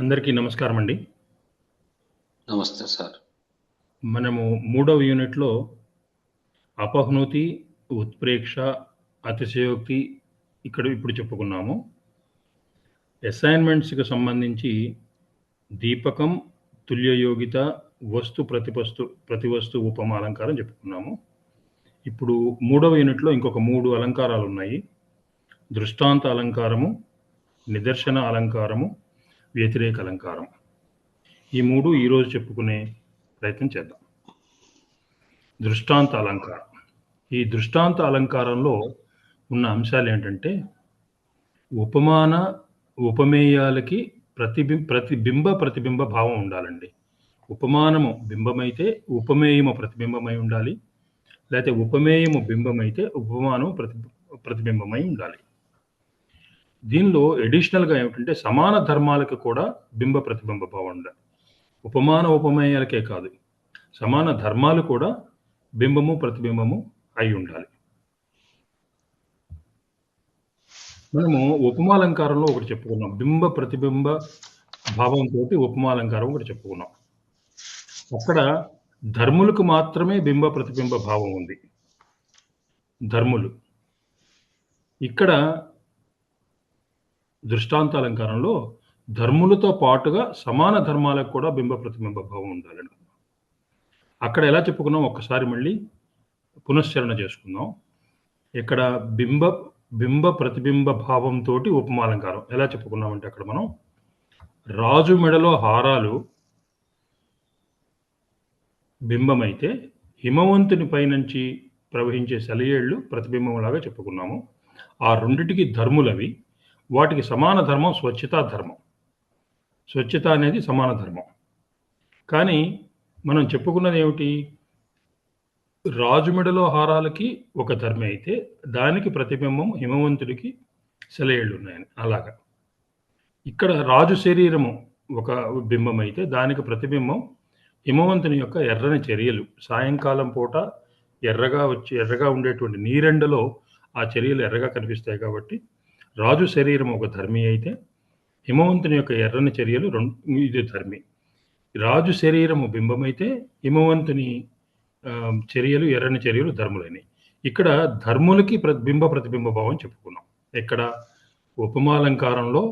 అందరికీ నమస్కారం అండి. నమస్తే సార్. మనము మూడవ యూనిట్‌లో అపహ్నోతి, ఉత్ప్రేక్ష, అతిశయోక్తి ఇప్పుడు చెప్పుకున్నాము. అసైన్‌మెంట్స్‌కి సంబంధించి దీపకం, తుల్యయోగిత, ప్రతివస్తు ఉపమ అలంకారం చెప్పుకున్నాము. ఇప్పుడు మూడవ యూనిట్‌లో ఇంకొక 3 అలంకారాలున్నాయి. దృష్టాంత అలంకారము, నిదర్శన అలంకారము, వ్యతిరేక అలంకారం. ఈ 3 ఈరోజు చెప్పుకునే ప్రయత్నం చేద్దాం. దృష్టాంత అలంకారం. ఈ దృష్టాంత అలంకారంలో ఉన్న అంశాలు ఏంటంటే, ఉపమాన, ఉపమేయాలకి ప్రతిబింబ భావం ఉండాలండి. ఉపమానము బింబమైతే ఉపమేయము ప్రతిబింబమై ఉండాలి. లేకపోతే ఉపమేయము బింబమైతే ఉపమానం ప్రతిబింబమై ఉండాలి. దీనిలో అడిషనల్‌గా ఏమిటంటే సమాన ధర్మాలకు కూడా బింబ ప్రతిబింబ భావం ఉండాలి. ఉపమాన ఉపమేయాలకే కాదు, సమాన ధర్మాలు కూడా బింబము ప్రతిబింబము అయి ఉండాలి. మనము ఉపమాలంకారంలో ఒకటి చెప్పుకున్నాం. బింబ ప్రతిబింబ భావంతోటి ఉపమాలంకారం ఒకటి చెప్పుకున్నాం. అక్కడ ధర్ములకు మాత్రమే బింబ ప్రతిబింబ భావం ఉంది. ధర్ములు. ఇక్కడ దృష్టాంతాలంకారంలో ధర్ములతో పాటుగా సమాన ధర్మాలకు కూడా బింబ ప్రతిబింబ భావం ఉండాలని. అక్కడ ఎలా చెప్పుకున్నాం ఒక్కసారి మళ్ళీ పునశ్చరణ చేసుకుందాం. ఇక్కడ బింబ ప్రతిబింబ భావంతో ఉపమాలంకారం ఎలా చెప్పుకున్నామంటే, అక్కడ మనం రాజు మెడలో హారాలు బింబమైతే హిమవంతుని పైనుంచి ప్రవహించే సెలయేళ్లు ప్రతిబింబంలాగా చెప్పుకున్నాము. ఆ రెండిటికి ధర్ములవి. వాటికి సమాన ధర్మం స్వచ్ఛతా ధర్మం. స్వచ్ఛత అనేది సమాన ధర్మం. కానీ మనం చెప్పుకున్నది ఏమిటి? రాజు మెడలో హారాలకి ఒక ధర్మే అయితే దానికి ప్రతిబింబం హిమవంతుడికి సెలయేళ్ళు ఉన్నాయని. అలాగా ఇక్కడ రాజు శరీరము ఒక బింబం అయితే దానికి ప్రతిబింబం హిమవంతుని యొక్క ఎర్రని చర్యలు. సాయంకాలం పూట ఎర్రగా ఉండేటువంటి నీరెండలో ఆ చర్యలు ఎర్రగా కనిపిస్తాయి కాబట్టి రాజు శరీరం ఒక ధర్మి అయితే హిమవంతుని యొక్క ఎర్రని చర్యలు ఇది ధర్మి. రాజు శరీరము బింబమైతే హిమవంతుని చర్యలు ఎర్రని చర్యలు ధర్ములని. ఇక్కడ ధర్ములకి బింబ ప్రతిబింబ భావం చెప్పుకున్నాం. ఇక్కడ ఉపమాలంకారంలో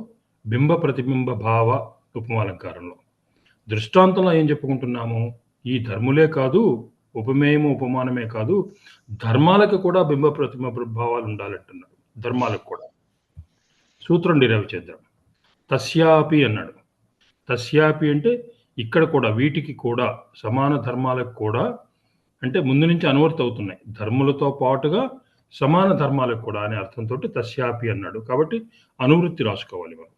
బింబ ప్రతిబింబ భావ ఉపమాలంకారంలో. దృష్టాంతంలో ఏం చెప్పుకుంటున్నాము? ఈ ధర్ములే కాదు, ఉపమేయము ఉపమానమే కాదు, ధర్మాలకు కూడా బింబ ప్రతిబింబ భావాలు ఉండాలంటున్నారు. ధర్మాలకు కూడా. సూత్రం డిరైవ్ చేద్దాం. తస్యాపి అన్నాడు. తస్యాపి అంటే ఇక్కడ కూడా, వీటికి కూడా, సమాన ధర్మాలకు కూడా అంటే ముందు నుంచి అనువర్తి అవుతున్నాయి. ధర్ములతో పాటుగా సమాన ధర్మాలకు కూడా అనే అర్థంతో తస్యాపి అన్నాడు. కాబట్టి అనువృత్తి రాసుకోవాలి మనం.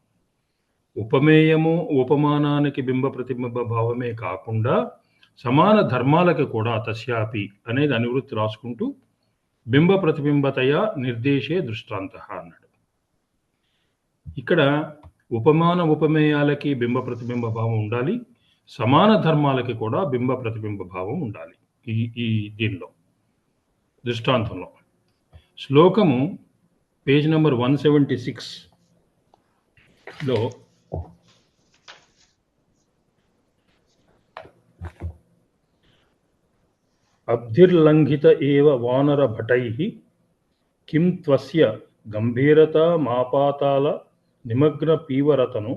ఉపమేయము ఉపమానానికి బింబ ప్రతిబింబ భావమే కాకుండా సమాన ధర్మాలకు కూడా తస్యాపి అనేది అనువృత్తి రాసుకుంటూ బింబ ప్రతిబింబతయ నిర్దేశే దృష్టాంత అన్నాడు. ఇక్కడ ఉపమాన ఉపమేయాలకి బింబ ప్రతిబింబ భావం ఉండాలి, సమాన ధర్మాలకి కూడా బింబ ప్రతిబింబ భావం ఉండాలి. ఈ దీనిలో దృష్టాంతంలో శ్లోకము పేజ్ నెంబర్ 176లో అబ్ధిర్లంఘిత ఏవ వానర భటైః కిం త్వస్య గంభీరతా మాపాతాల నిమగ్న పీవరతను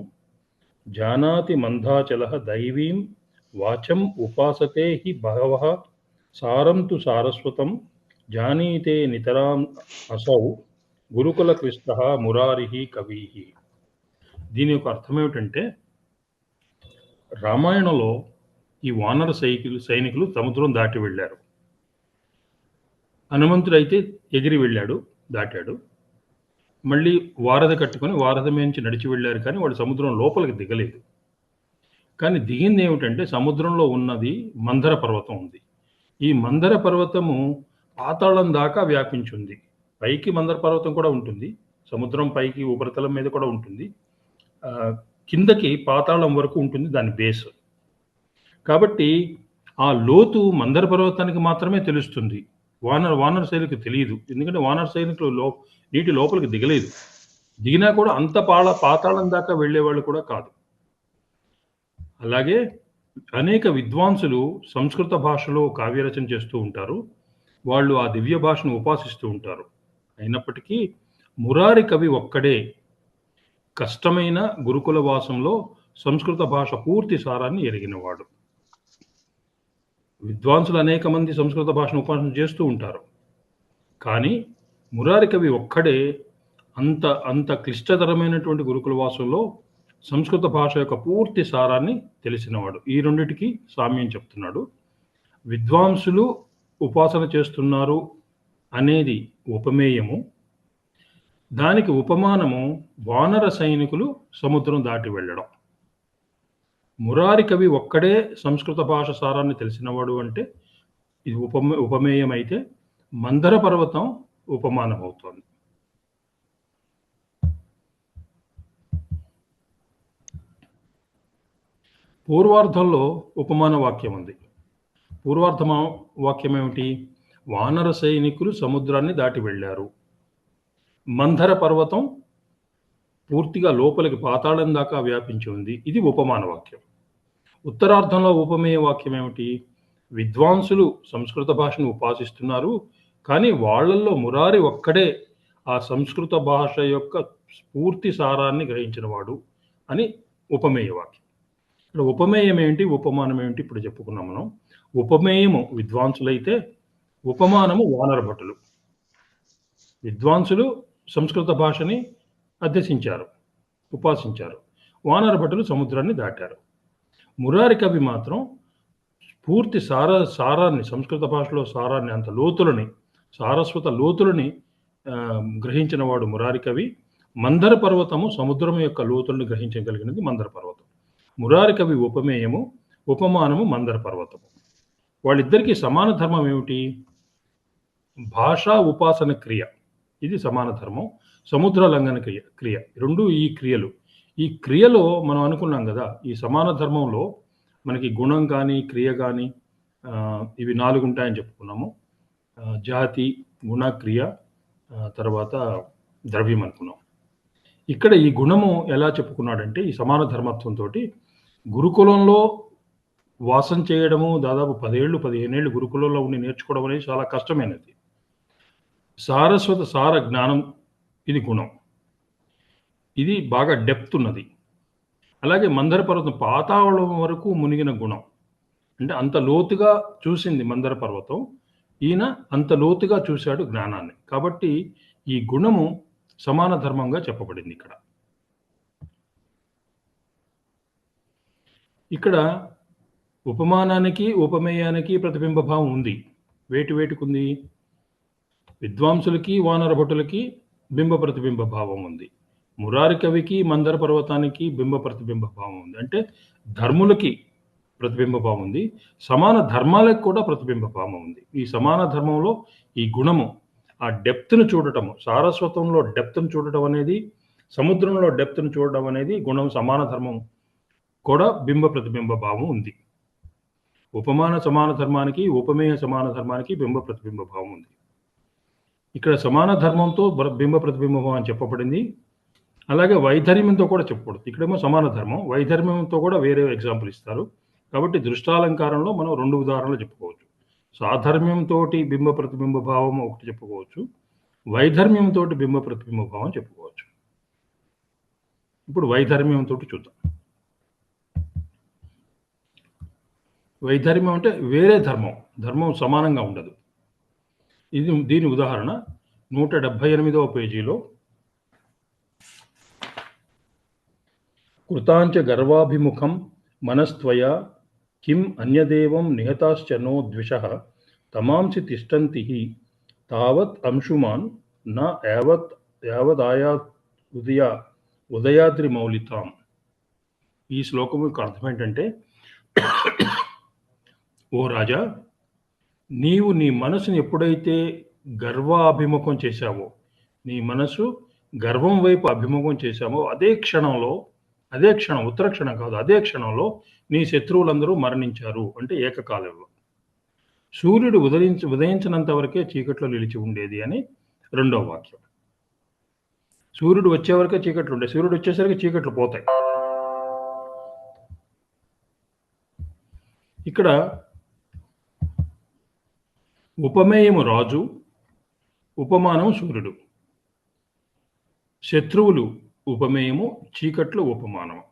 జానాతి మందాచలః దైవీం వాచం ఉపాసతే హి బహవః సారం తు సారస్వతం జానీతే నితరాం అసౌ గురుకుల కృష్ణః మురారిః కవిః. దీని యొక్క అర్థం ఏమిటంటే, రామాయణంలో ఈ వానర సైనికులు సముద్రం దాటి వెళ్ళారు. హనుమంతుడు అయితే ఎగిరి వెళ్ళాడు, దాటాడు. మళ్ళీ వారధ కట్టుకొని వారధ నుంచి నడిచి వెళ్ళారు, కానీ వాడు సముద్రం లోపలికి దిగలేదు. కానీ దిగింది ఏమిటంటే, సముద్రంలో ఉన్నది మందర పర్వతం ఉంది. ఈ మందర పర్వతము పాతాళం దాకా వ్యాపించింది. పైకి మందర పర్వతం కూడా ఉంటుంది, సముద్రం పైకి ఉపరితలం మీద కూడా ఉంటుంది, కిందకి పాతాళం వరకు ఉంటుంది దాని బేస్. కాబట్టి ఆ లోతు మందర పర్వతానికి మాత్రమే తెలుస్తుంది, వానర సైనికులకు తెలియదు. ఎందుకంటే వానర సైనికులు నీటి లోపలికి దిగలేదు. దిగినా కూడా అంత పాతాళం దాకా వెళ్ళేవాళ్ళు కూడా కాదు. అలాగే అనేక విద్వాంసులు సంస్కృత భాషలో కావ్యరచన చేస్తూ ఉంటారు. వాళ్ళు ఆ దివ్య భాషను ఉపాసిస్తూ ఉంటారు. అయినప్పటికీ మురారి కవి ఒక్కడే కష్టమైన గురుకుల వాసంలో సంస్కృత భాష పూర్తి సారాన్ని ఎరిగినవాడు. విద్వాంసులు అనేక మంది సంస్కృత భాషను ఉపాసన చేస్తూ ఉంటారు. కానీ మురారి కవి ఒక్కడే అంత అంత క్లిష్టతరమైనటువంటి గురుకుల వాసంలో సంస్కృత భాష యొక్క పూర్తి సారాన్ని తెలిసినవాడు. ఈ రెండిటికి సామ్యం చెప్తున్నాడు. విద్వాంసులు ఉపాసన చేస్తున్నారు అనేది ఉపమేయము. దానికి ఉపమానము వానర సైనికులు సముద్రం దాటి వెళ్ళడం. మురారి కవి ఒక్కడే సంస్కృత భాష సారాన్ని తెలిసినవాడు అంటే ఇది ఉపమేయం అయితే, మందర పర్వతం ఉపమానం అవుతోంది. పూర్వార్ధంలో ఉపమాన వాక్యం ఉంది. పూర్వార్ధ వాక్యం ఏమిటి? వానర సైనికులు సముద్రాన్ని దాటి వెళ్ళారు. మందర పర్వతం పూర్తిగా లోపలికి పాతాళం దాకా వ్యాపించి ఉంది. ఇది ఉపమాన వాక్యం. ఉత్తరార్ధంలో ఉపమేయ వాక్యం ఏమిటి? విద్వాంసులు సంస్కృత భాషను ఉపాసిస్తున్నారు, కానీ వాళ్ళల్లో మురారి ఒక్కడే ఆ సంస్కృత భాష యొక్క పూర్తి సారాన్ని గ్రహించినవాడు అని ఉపమేయ వాక్యం. ఇక్కడ ఉపమేయం ఏంటి, ఉపమానం ఏంటి ఇప్పుడు చెప్పుకున్నాం మనం. ఉపమేయము విద్వాంసులైతే, ఉపమానము వానర భటులు. విద్వాంసులు సంస్కృత భాషని అధ్యసించారు, ఉపాసించారు. వానర భటులు సముద్రాన్ని దాటారు. మురారి కవి మాత్రం పూర్తి సారాన్ని, సంస్కృత భాషలో సారాన్ని, అంత లోతులని, సారస్వత లోతులని గ్రహించిన వాడు మురారి కవి. మందర పర్వతము సముద్రం యొక్క లోతులను గ్రహించగలిగినది మందర పర్వతం. మురారి కవి ఉపమేయము, ఉపమానము మందర పర్వతము. వాళ్ళిద్దరికీ సమాన ధర్మం ఏమిటి? భాషా ఉపాసన క్రియ, ఇది సమాన ధర్మం. సముద్ర లంఘన క్రియ రెండు ఈ క్రియలు. ఈ క్రియలో మనం అనుకున్నాం కదా, ఈ సమాన ధర్మంలో మనకి గుణం కానీ క్రియ కానీ ఇవి 4 ఉంటాయని చెప్పుకున్నాము. జాతి, గుణ, క్రియ, తర్వాత ద్రవ్యం అనుకున్నాం. ఇక్కడ ఈ గుణము ఎలా చెప్పుకున్నాడంటే, ఈ సమాన ధర్మత్వంతో గురుకులంలో వాసం చేయడము, దాదాపు 10 ఏళ్ళు 15 ఏళ్ళు గురుకులంలో ఉండి నేర్చుకోవడం అనేది చాలా కష్టమైనది. సారస్వత సార జ్ఞానం, ఇది గుణం. ఇది బాగా డెప్త్ ఉన్నది. అలాగే మందర పర్వతం పాతాళం వరకు మునిగిన గుణం, అంటే అంత లోతుగా చూసింది మందర పర్వతం. ఈయన అంత లోతుగా చూశాడు జ్ఞానాన్ని. కాబట్టి ఈ గుణము సమాన ధర్మంగా చెప్పబడింది ఇక్కడ. ఇక్కడ ఉపమానానికి ఉపమేయానికి ప్రతిబింబ భావం ఉంది. వేటికి ఉంది? విద్వాంసులకి వానర భటులకి బింబ ప్రతిబింబ భావం ఉంది. మురారి కవికి మందర పర్వతానికి బింబ ప్రతిబింబ భావం ఉంది. అంటే ధర్ములకి ప్రతిబింబ భావం ఉంది, సమాన ధర్మాలకు కూడా ప్రతిబింబ భావం ఉంది. ఈ సమాన ధర్మంలో ఈ గుణము, ఆ డెప్త్ను చూడటము, సారస్వతంలో డెప్త్ను చూడటం అనేది, సముద్రంలో డెప్త్ను చూడటం అనేది గుణం. సమాన ధర్మం కూడా బింబ ప్రతిబింబ భావం ఉంది. ఉపమాన సమాన ధర్మానికి, ఉపమేయ సమాన ధర్మానికి బింబ ప్రతిబింబ భావం ఉంది. ఇక్కడ సమాన ధర్మంతో బింబ ప్రతిబింబ భావం చెప్పబడింది. అలాగే వైధర్మ్యంతో కూడా చెప్పకూడదు. ఇక్కడేమో సమాన ధర్మం, వైధర్మ్యంతో కూడా వేరే ఎగ్జాంపుల్ ఇస్తారు. కాబట్టి దృష్టాలంకారంలో మనం 2 ఉదాహరణలు చెప్పుకోవచ్చు. సాధర్మ్యంతో బింబ ప్రతిబింబ భావం ఒకటి చెప్పుకోవచ్చు, వైధర్మ్యంతో బింబ ప్రతిబింబ భావం చెప్పుకోవచ్చు. ఇప్పుడు వైధర్మ్యంతో చూద్దాం. వైధర్మ్యం అంటే వేరే ధర్మం సమానంగా ఉండదు. దీని ఉదాహరణ 178వ పేజీలో, కృతాంచ గర్వాభిముఖం మనస్త్వయా కిం అన్యదేవం నిహతాశ్చ నో ద్విషః తమాంసి తిష్టంతి తావత్ అంశుమాన్ న యావదాయా ఉదయాద్రి మౌలితాం. ఈ శ్లోకం యొక్క అర్థం ఏంటంటే, ఓ రాజా, నీవు నీ మనసుని ఎప్పుడైతే గర్వాభిముఖం చేశావో, నీ మనసు గర్వం వైపు అభిముఖం చేశావో, అదే క్షణం, ఉత్తర క్షణం కాదు, అదే క్షణంలో నీ శత్రువులందరూ మరణించారు. అంటే ఏకకాలంలో. సూర్యుడు ఉదయించినంత వరకే చీకట్లో నిలిచి ఉండేది అని 2వ వాక్యం. సూర్యుడు వచ్చే వరకే చీకట్లు ఉండే, సూర్యుడు వచ్చేసరికి చీకట్లు పోతాయి. ఇక్కడ ఉపమేయము రాజు, ఉపమానం సూర్యుడు. శత్రువులు ఉపమేయము, చీకట్లు ఉపమానము.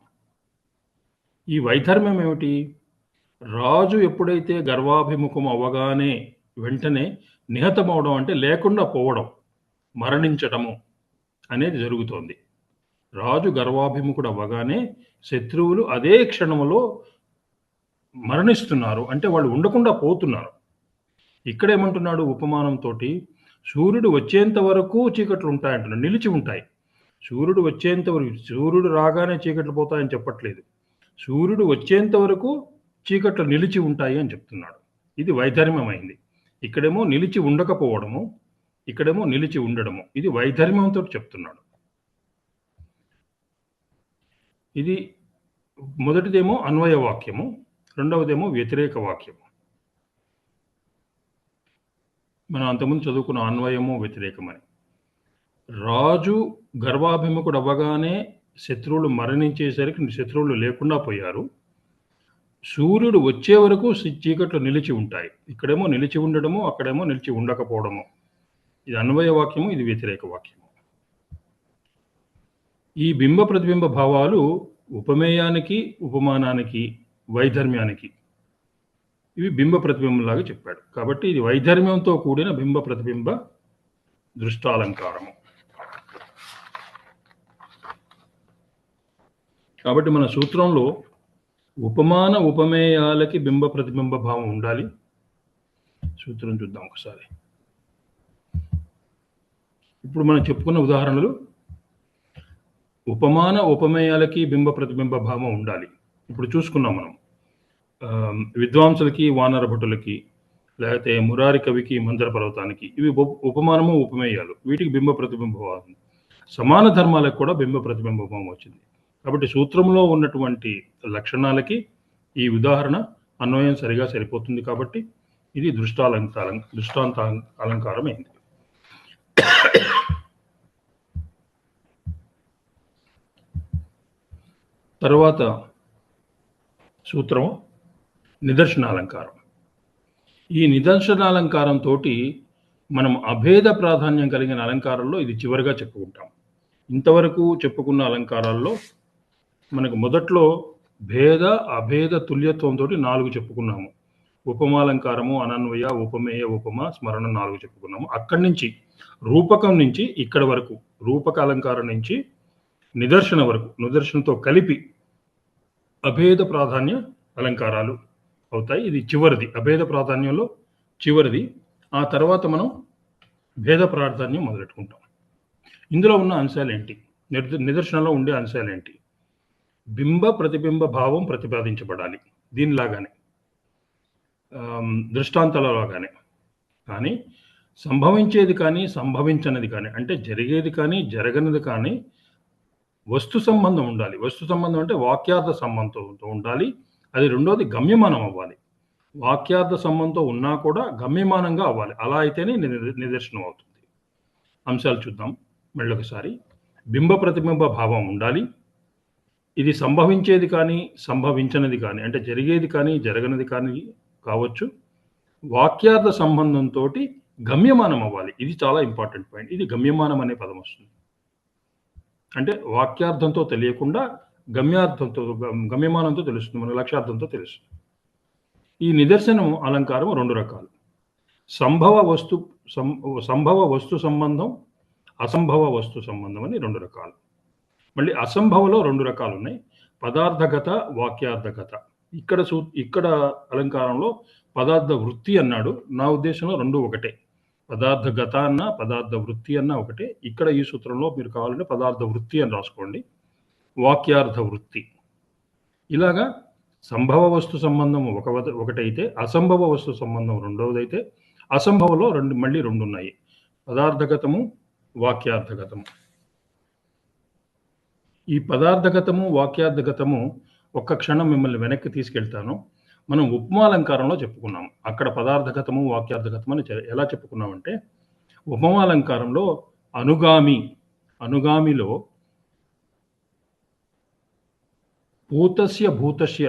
ఈ వైధర్మ్యం ఏమిటి? రాజు ఎప్పుడైతే గర్వాభిముఖం అవ్వగానే వెంటనే నిహతమవడం, అంటే లేకుండా పోవడం, మరణించటము అనేది జరుగుతోంది. రాజు గర్వాభిముఖుడు అవ్వగానే శత్రువులు అదే క్షణంలో మరణిస్తున్నారు, అంటే వాళ్ళు ఉండకుండా పోతున్నారు. ఇక్కడ ఏమంటున్నాడు ఉపమానంతో? సూర్యుడు వచ్చేంత వరకు చీకట్లు ఉంటాయంటున్నాడు, నిలిచి ఉంటాయి. సూర్యుడు వచ్చేంత వరకు, సూర్యుడు రాగానే చీకట్లు పోతాయని చెప్పట్లేదు. సూర్యుడు వచ్చేంత వరకు చీకట్లు నిలిచి ఉంటాయి అని చెప్తున్నాడు. ఇది వైధర్మ్యమైంది. ఇక్కడేమో నిలిచి ఉండకపోవడము, ఇక్కడేమో నిలిచి ఉండడము. ఇది వైధర్మ్యంతో చెప్తున్నాడు. ఇది మొదటిదేమో అన్వయ వాక్యము, రెండవదేమో వ్యతిరేక వాక్యము. మనం అంతకుముందు చదువుకున్న అన్వయము వ్యతిరేకమని. రాజు గర్వాభిముఖుడు అవ్వగానే శత్రువులు మరణించేసరికి శత్రువులు లేకుండా పోయారు. సూర్యుడు వచ్చే వరకు చీకట్లు నిలిచి ఉంటాయి. ఇక్కడేమో నిలిచి ఉండడము, అక్కడేమో నిలిచి ఉండకపోవడము. ఇది అన్వయ వాక్యము, ఇది వ్యతిరేక వాక్యము. ఈ బింబ ప్రతిబింబ భావాలు ఉపమేయానికి, ఉపమానానికి, వైధర్మ్యానికి ఇవి బింబ ప్రతిబింబంలాగా చెప్పాడు. కాబట్టి ఇది వైధర్మ్యంతో కూడిన బింబ ప్రతిబింబ దృష్టాలంకారము. కాబట్టి మన సూత్రంలో ఉపమాన ఉపమేయాలకి బింబ ప్రతిబింబ భావం ఉండాలి. సూత్రం చూద్దాం ఒకసారి. ఇప్పుడు మనం చెప్పుకున్న ఉదాహరణలు ఉపమాన ఉపమేయాలకి బింబ ప్రతిబింబ భావం ఉండాలి. ఇప్పుడు చూసుకున్నాం మనం. విద్వాంసులకి, వానర భటులకి, లేకపోతే మురారి కవికి, మందర పర్వతానికి, ఇవి ఉపమానము ఉపమేయాలు. వీటికి బింబ ప్రతిబింబ భావం. సమాన ధర్మాలకు కూడా బింబ ప్రతిబింబ భావం వచ్చింది. కాబట్టి సూత్రంలో ఉన్నటువంటి లక్షణాలకి ఈ ఉదాహరణ అన్వయం సరిగా సరిపోతుంది. కాబట్టి ఇది దృష్టాంత అలంకారం అయింది. తర్వాత సూత్రం నిదర్శనాలంకారం. ఈ నిదర్శనాలంకారంతో మనం అభేద ప్రాధాన్యం కలిగిన అలంకారంలో ఇది చివరిగా చెప్పుకుంటాం. ఇంతవరకు చెప్పుకున్న అలంకారాల్లో మనకు మొదట్లో భేద అభేద తుల్యత్వంతో 4 చెప్పుకున్నాము. ఉపమాలంకారము, అనన్వయ, ఉపమేయ, ఉపమ, స్మరణ 4 చెప్పుకున్నాము. అక్కడి నుంచి రూపకం నుంచి ఇక్కడి వరకు, రూపక అలంకారం నుంచి నిదర్శన వరకు, నిదర్శనతో కలిపి అభేద ప్రాధాన్య అలంకారాలు అవుతాయి. ఇది చివరిది, అభేద ప్రాధాన్యంలో చివరిది. ఆ తర్వాత మనం భేద ప్రాధాన్యం మొదలెట్టుకుంటాం. ఇందులో ఉన్న అంశాలు ఏంటి? నిదర్శనలో ఉండే అంశాలు ఏంటి? బింబ ప్రతిబింబ భావం ప్రతిపాదించబడాలి, దీనిలాగానే, దృష్టాంతాలలాగానే. కానీ సంభవించేది కానీ సంభవించనిది కానీ, అంటే జరిగేది కానీ జరగనిది కానీ వస్తు సంబంధం ఉండాలి. వస్తు సంబంధం అంటే వాక్యార్థ సంబంధంతో ఉండాలి. అది రెండోది గమ్యమానం అవ్వాలి. వాక్యార్థ సంబంధంతో ఉన్నా కూడా గమ్యమానంగా అవ్వాలి. అలా అయితేనే నిదర్శనం అవుతుంది. అంశాలు చూద్దాం మళ్ళొకసారి. బింబ ప్రతిబింబ భావం ఉండాలి. ఇది సంభవించేది కానీ సంభవించనిది కానీ, అంటే జరిగేది కానీ జరగనిది కానీ కావచ్చు. వాక్యార్థ సంబంధంతో గమ్యమానం అవ్వాలి. ఇది చాలా ఇంపార్టెంట్ పాయింట్. ఇది గమ్యమానం అనే పదం వస్తుంది. అంటే వాక్యార్థంతో తెలియకుండా గమ్యమానంతో తెలుస్తుంది, మన లక్ష్యార్థంతో తెలుస్తుంది. ఈ నిదర్శనం అలంకారం 2 రకాలు. సంభవ వస్తు సంబంధం, అసంభవ వస్తు సంబంధం అని 2 రకాలు. మళ్ళీ అసంభవలో 2 రకాలు ఉన్నాయి. పదార్థగత, వాక్యార్థగత. ఇక్కడ అలంకారంలో పదార్థ వృత్తి అన్నాడు. నా ఉద్దేశంలో 2 ఒకటే. పదార్థగత అన్న, పదార్థ వృత్తి అన్న ఒకటే. ఇక్కడ ఈ సూత్రంలో మీరు కావాలంటే పదార్థ వృత్తి అని రాసుకోండి, వాక్యార్థ వృత్తి. ఇలాగా సంభవ వస్తు సంబంధం ఒకటైతే, అసంభవ వస్తు సంబంధం రెండవదైతే, అసంభవలో మళ్ళీ 2 ఉన్నాయి, పదార్థగతము, వాక్యార్థగతము. ఈ పదార్థగతము, వాక్యార్థగతము ఒక్క క్షణం మిమ్మల్ని వెనక్కి తీసుకెళ్తాను. మనం ఉపమాలంకారంలో చెప్పుకున్నాం. అక్కడ పదార్థగతము, వాక్యార్థగతము అని ఎలా చెప్పుకున్నామంటే, ఉపమాలంకారంలో అనుగామిలో పూతస్య భూతస్య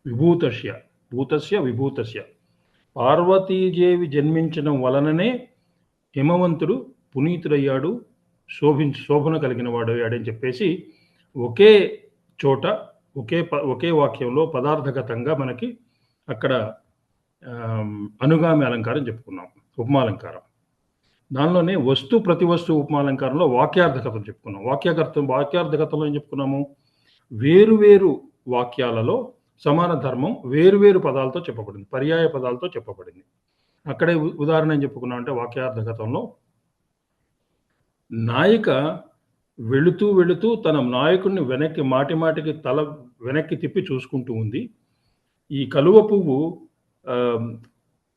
విభూతస్య, భూతస్య విభూతస్య. పార్వతీదేవి జన్మించడం వలననే హిమవంతుడు పునీతుడయ్యాడు, శోభన కలిగిన వాడు అయ్యాడని చెప్పేసి ఒకే చోట ఒకే వాక్యంలో పదార్థగతంగా మనకి అక్కడ అనుగామి అలంకారం చెప్పుకున్నాం, ఉపమాలంకారం. దానిలోనే వస్తు ప్రతి వస్తు ఉపమాలంకారంలో వాక్యార్థకతం చెప్పుకున్నాం. వాక్యార్థకతంలో ఏం చెప్పుకున్నాము? వేరు వాక్యాలలో సమాన ధర్మం వేరు పదాలతో చెప్పబడింది, పర్యాయ పదాలతో చెప్పబడింది. అక్కడే ఉదాహరణ ఏం చెప్పుకున్నాం అంటే వాక్యార్థకతంలో నాయిక వెళుతూ తన నాయకుడిని వెనక్కి మాటికి తల వెనక్కి తిప్పి చూసుకుంటూ ఉంది. ఈ కలువ పువ్వు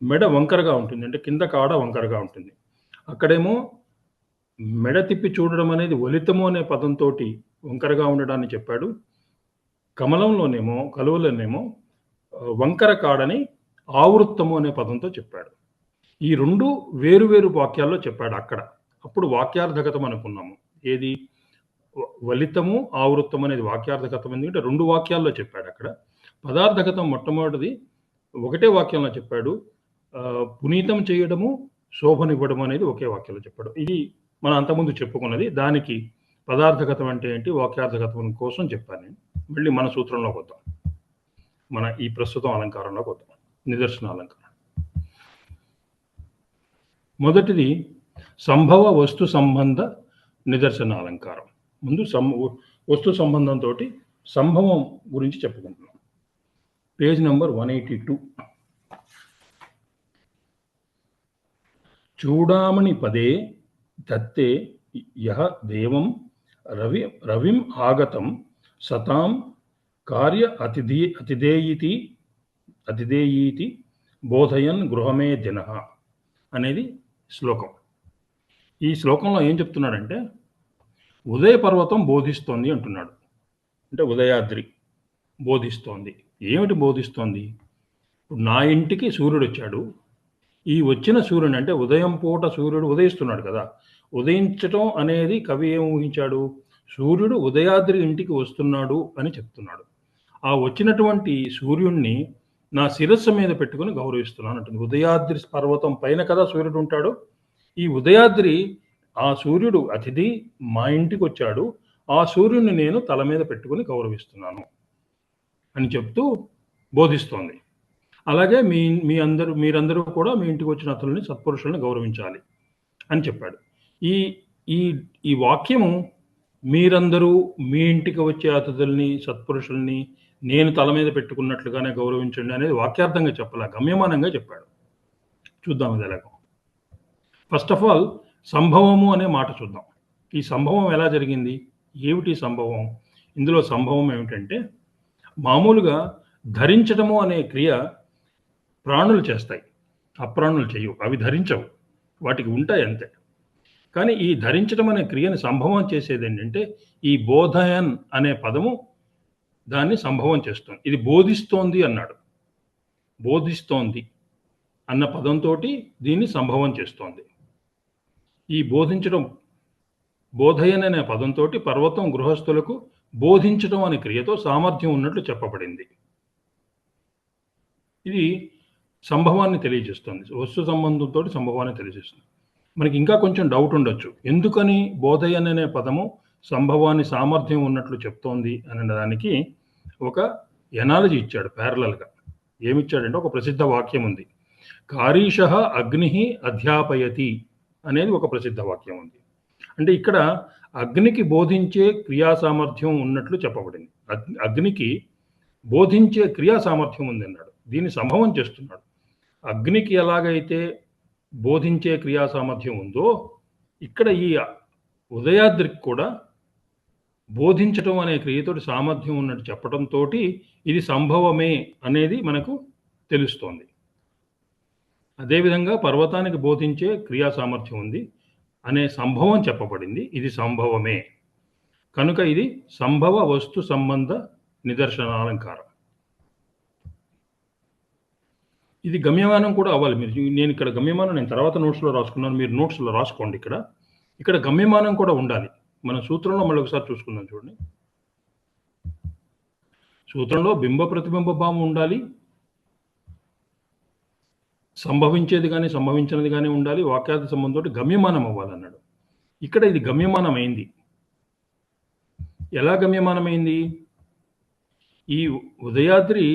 మెడ వంకరగా ఉంటుంది, అంటే కింద కాడ వంకరగా ఉంటుంది. అక్కడేమో మెడ తిప్పి చూడడం అనేది వలితము అనే పదంతో వంకరగా ఉండడాన్ని చెప్పాడు. కలువలోనేమో వంకర కాడని ఆవృత్తము అనే పదంతో చెప్పాడు. ఈ రెండు వేరు వాక్యాల్లో చెప్పాడు అక్కడ. అప్పుడు వాక్యార్థకతం అనుకున్నాము. ఏది? వలితము ఆవృత్తం అనేది వాక్యార్థకతం, ఎందుకంటే రెండు వాక్యాల్లో చెప్పాడు. అక్కడ పదార్థకతం మొట్టమొదటిది ఒకటే వాక్యంలో చెప్పాడు. పునీతం చేయడము, శోభనివ్వడం అనేది ఒకే వాక్యంలో చెప్పాడు. ఇది మనం అంతకుముందు చెప్పుకున్నది. దానికి పదార్థగతం అంటే ఏంటి, వాక్యార్థగతం కోసం చెప్పాను నేను. మళ్ళీ మన సూత్రంలోకి వద్దాం, మన ఈ ప్రస్తుతం అలంకారంలోకి వద్దాం. నిదర్శన అలంకారం మొదటిది సంభవ వస్తు సంబంధ నిదర్శన అలంకారం. ముందు వస్తు సంబంధంతో సంభవం గురించి చెప్పుకుంటున్నాం. Page number 182. చూడామణి పదే దత్తే యః దేవం రవిం ఆగతం సతాం కార్య అతిదేయీతి బోధయన్ గృహమే జనః అనేది శ్లోకం. ఈ శ్లోకంలో ఏం చెప్తున్నాడంటే ఉదయ పర్వతం బోధిస్తోంది అంటున్నాడు. అంటే ఉదయాద్రి బోధిస్తోంది. ఏమిటి బోధిస్తోంది? నా ఇంటికి సూర్యుడు వచ్చాడు. ఈ వచ్చిన సూర్యుడు అంటే ఉదయం పూట సూర్యుడు ఉదయిస్తున్నాడు కదా. ఉదయించటం అనేది కవి ఏం ఊహించాడు? సూర్యుడు ఉదయాద్రి ఇంటికి వస్తున్నాడు అని చెప్తున్నాడు. ఆ వచ్చినటువంటి సూర్యుడిని నా శిరస్సు మీద పెట్టుకుని గౌరవిస్తున్నాను అంటుంది. ఉదయాద్రి పర్వతం పైన కదా సూర్యుడు ఉంటాడు. ఈ ఉదయాద్రి, ఆ సూర్యుడు అతిథి మా ఇంటికి వచ్చాడు, ఆ సూర్యుడిని నేను తల మీద పెట్టుకుని గౌరవిస్తున్నాను అని చెప్తూ బోధిస్తోంది. అలాగే మీరందరూ కూడా మీ ఇంటికి వచ్చిన అతిథుల్ని, సత్పురుషుల్ని గౌరవించాలి అని చెప్పాడు. ఈ వాక్యము మీరందరూ మీ ఇంటికి వచ్చే అతిథుల్ని, సత్పురుషుల్ని నేను తల మీద పెట్టుకున్నట్లుగానే గౌరవించండి అనేది వాక్యార్థంగా చెప్పాల, గమ్యమానంగా చెప్పాడు. చూద్దాం అది ఎలాగో. ఫస్ట్ ఆఫ్ ఆల్ సంభవము అనే మాట చూద్దాం. ఈ సంభవం ఎలా జరిగింది? ఏమిటి సంభవం? ఇందులో సంభవం ఏమిటంటే మామూలుగా ధరించడము అనే క్రియ ప్రాణులు చేస్తాయి, అప్రాణులు చేయవు. అవి ధరించవు, వాటికి ఉంటాయి అంతే. కానీ ఈ ధరించడం అనే క్రియని సంభవం చేసేది ఏంటంటే ఈ బోధయన్ అనే పదము దాన్ని సంభవం చేస్తుంది. ఇది బోధిస్తోంది అన్నాడు. బోధిస్తోంది అన్న పదంతో దీన్ని సంభవం చేస్తోంది. ఈ బోధించడం, బోధయన్ అనే పదంతో పర్వతం గృహస్థులకు బోధించడం అనే క్రియతో సామర్థ్యం ఉన్నట్లు చెప్పబడింది. ఇది సంభవాన్ని తెలియజేస్తుంది, వస్తు సంబంధంతో సంభవాన్ని తెలియజేస్తుంది. మనకి ఇంకా కొంచెం డౌట్ ఉండొచ్చు, ఎందుకని బోధయన్ అనే పదము సంభవాన్ని సామర్థ్యం ఉన్నట్లు చెప్తోంది అనే దానికి ఒక ఎనాలజీ ఇచ్చాడు ప్యారలల్గా. ఏమిచ్చాడంటే ఒక ప్రసిద్ధ వాక్యం ఉంది, కారీషః అగ్ని అధ్యాపయతి అనేది ఒక ప్రసిద్ధ వాక్యం ఉంది. అంటే ఇక్కడ అగ్నికి బోధించే క్రియా సామర్థ్యం ఉన్నట్లు చెప్పబడింది. అగ్నికి బోధించే క్రియా సామర్థ్యం ఉంది అన్నాడు. దీన్ని సంభవం చేస్తున్నాడు. అగ్నికి ఎలాగైతే బోధించే క్రియా సామర్థ్యం ఉందో ఇక్కడ ఈ ఉదయాద్రికి కూడా బోధించటం అనే క్రియతోటి సామర్థ్యం ఉన్నట్టు చెప్పడంతో ఇది సంభవమే అనేది మనకు తెలుస్తోంది. అదేవిధంగా పర్వతానికి బోధించే క్రియా సామర్థ్యం ఉంది అనే సంభవం చెప్పబడింది, ఇది సంభవమే. కనుక ఇది సంభవ వస్తు సంబంధ నిదర్శనాలంకారం. ఇది గమ్యమానం కూడా అవ్వాలి. నేను ఇక్కడ గమ్యమానం నేను తర్వాత నోట్స్లో రాసుకున్నాను, మీరు నోట్స్లో రాసుకోండి. ఇక్కడ గమ్యమానం కూడా ఉండాలి. మన సూత్రంలో మళ్ళీ ఒకసారి చూసుకుందాం. చూడండి, సూత్రంలో బింబ ప్రతిబింబ భావం ఉండాలి, సంభవించేది కానీ సంభవించినది కానీ ఉండాలి, వాక్యార్థ సంబంధంతో గమ్యమానం అవ్వాలన్నాడు. ఇక్కడ ఇది గమ్యమానమైంది. ఎలా గమ్యమానమైంది? ఈ ఉదయాద్రి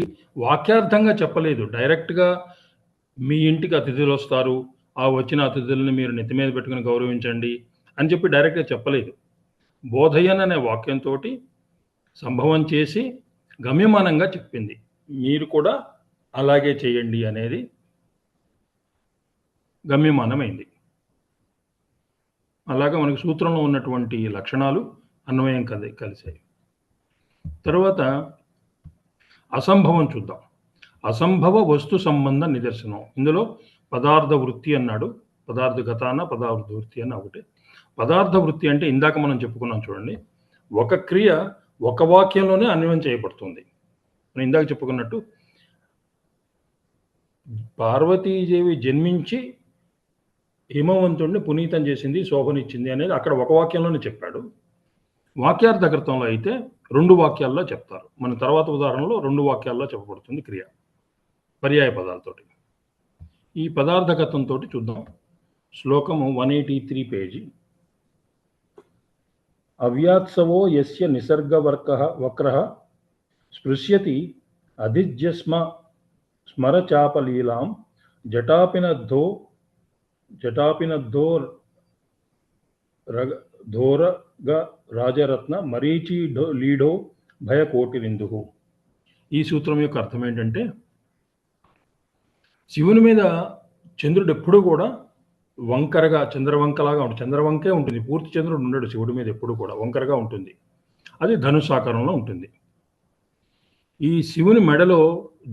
వాక్యార్థంగా చెప్పలేదు. డైరెక్ట్గా మీ ఇంటికి అతిథులు వస్తారు, ఆ వచ్చిన అతిథుల్ని మీరు నెత్తి మీద పెట్టుకుని గౌరవించండి అని చెప్పి డైరెక్ట్గా చెప్పలేదు. బోధయన్ అనే వాక్యంతో సంభవం చేసి గమ్యమానంగా చెప్పింది. మీరు కూడా అలాగే చేయండి అనేది గమ్యమానమైంది. అలాగా మనకి సూత్రంలో ఉన్నటువంటి లక్షణాలు అన్వయం కలిసాయి. తర్వాత అసంభవం చూద్దాం. అసంభవ వస్తు సంబంధ నిదర్శనం. ఇందులో పదార్థ వృత్తి అన్నాడు, పదార్థ గతాన పదార్థ వృత్తి అన్న ఒకటి. పదార్థ వృత్తి అంటే ఇందాక మనం చెప్పుకున్నాం చూడండి, ఒక క్రియ ఒక వాక్యంలోనే అన్వయం చేయబడుతుంది. మనం ఇందాక చెప్పుకున్నట్టు పార్వతీదేవి జన్మించి హిమవంతుడిని పునీతం చేసింది, శోభనిచ్చింది అనేది అక్కడ ఒక వాక్యంలోనే చెప్పాడు. వాక్యార్థకృతంలో అయితే 2 వాక్యాల్లో చెప్తారు. మన తర్వాత ఉదాహరణలో 2 వాక్యాల్లో చెప్పబడుతుంది క్రియ, పర్యాయ పదాలతోటి. ఈ పదార్థకత్వంతో చూద్దాం. శ్లోకము 183 పేజీ. అవ్యాత్సవో యస్య నిసర్గవక్రః స్పృశ్యతి అధిజ్యస్మ స్మరచాపలీలాం జటాపినద్ధో ధోరగ రాజరత్న మరీచి లీఢో భయకోటిరిందు. ఈ సూత్రం యొక్క అర్థం ఏంటంటే, శివుని మీద చంద్రుడు ఎప్పుడూ కూడా వంకరగా, చంద్రవంకలాగా ఉంటుంది. చంద్రవంకే ఉంటుంది, పూర్తి చంద్రుడు ఉండడు శివుడి మీద, ఎప్పుడు కూడా వంకరగా ఉంటుంది. అది ధనుస్సాకారంలో ఉంటుంది. ఈ శివుని మెడలో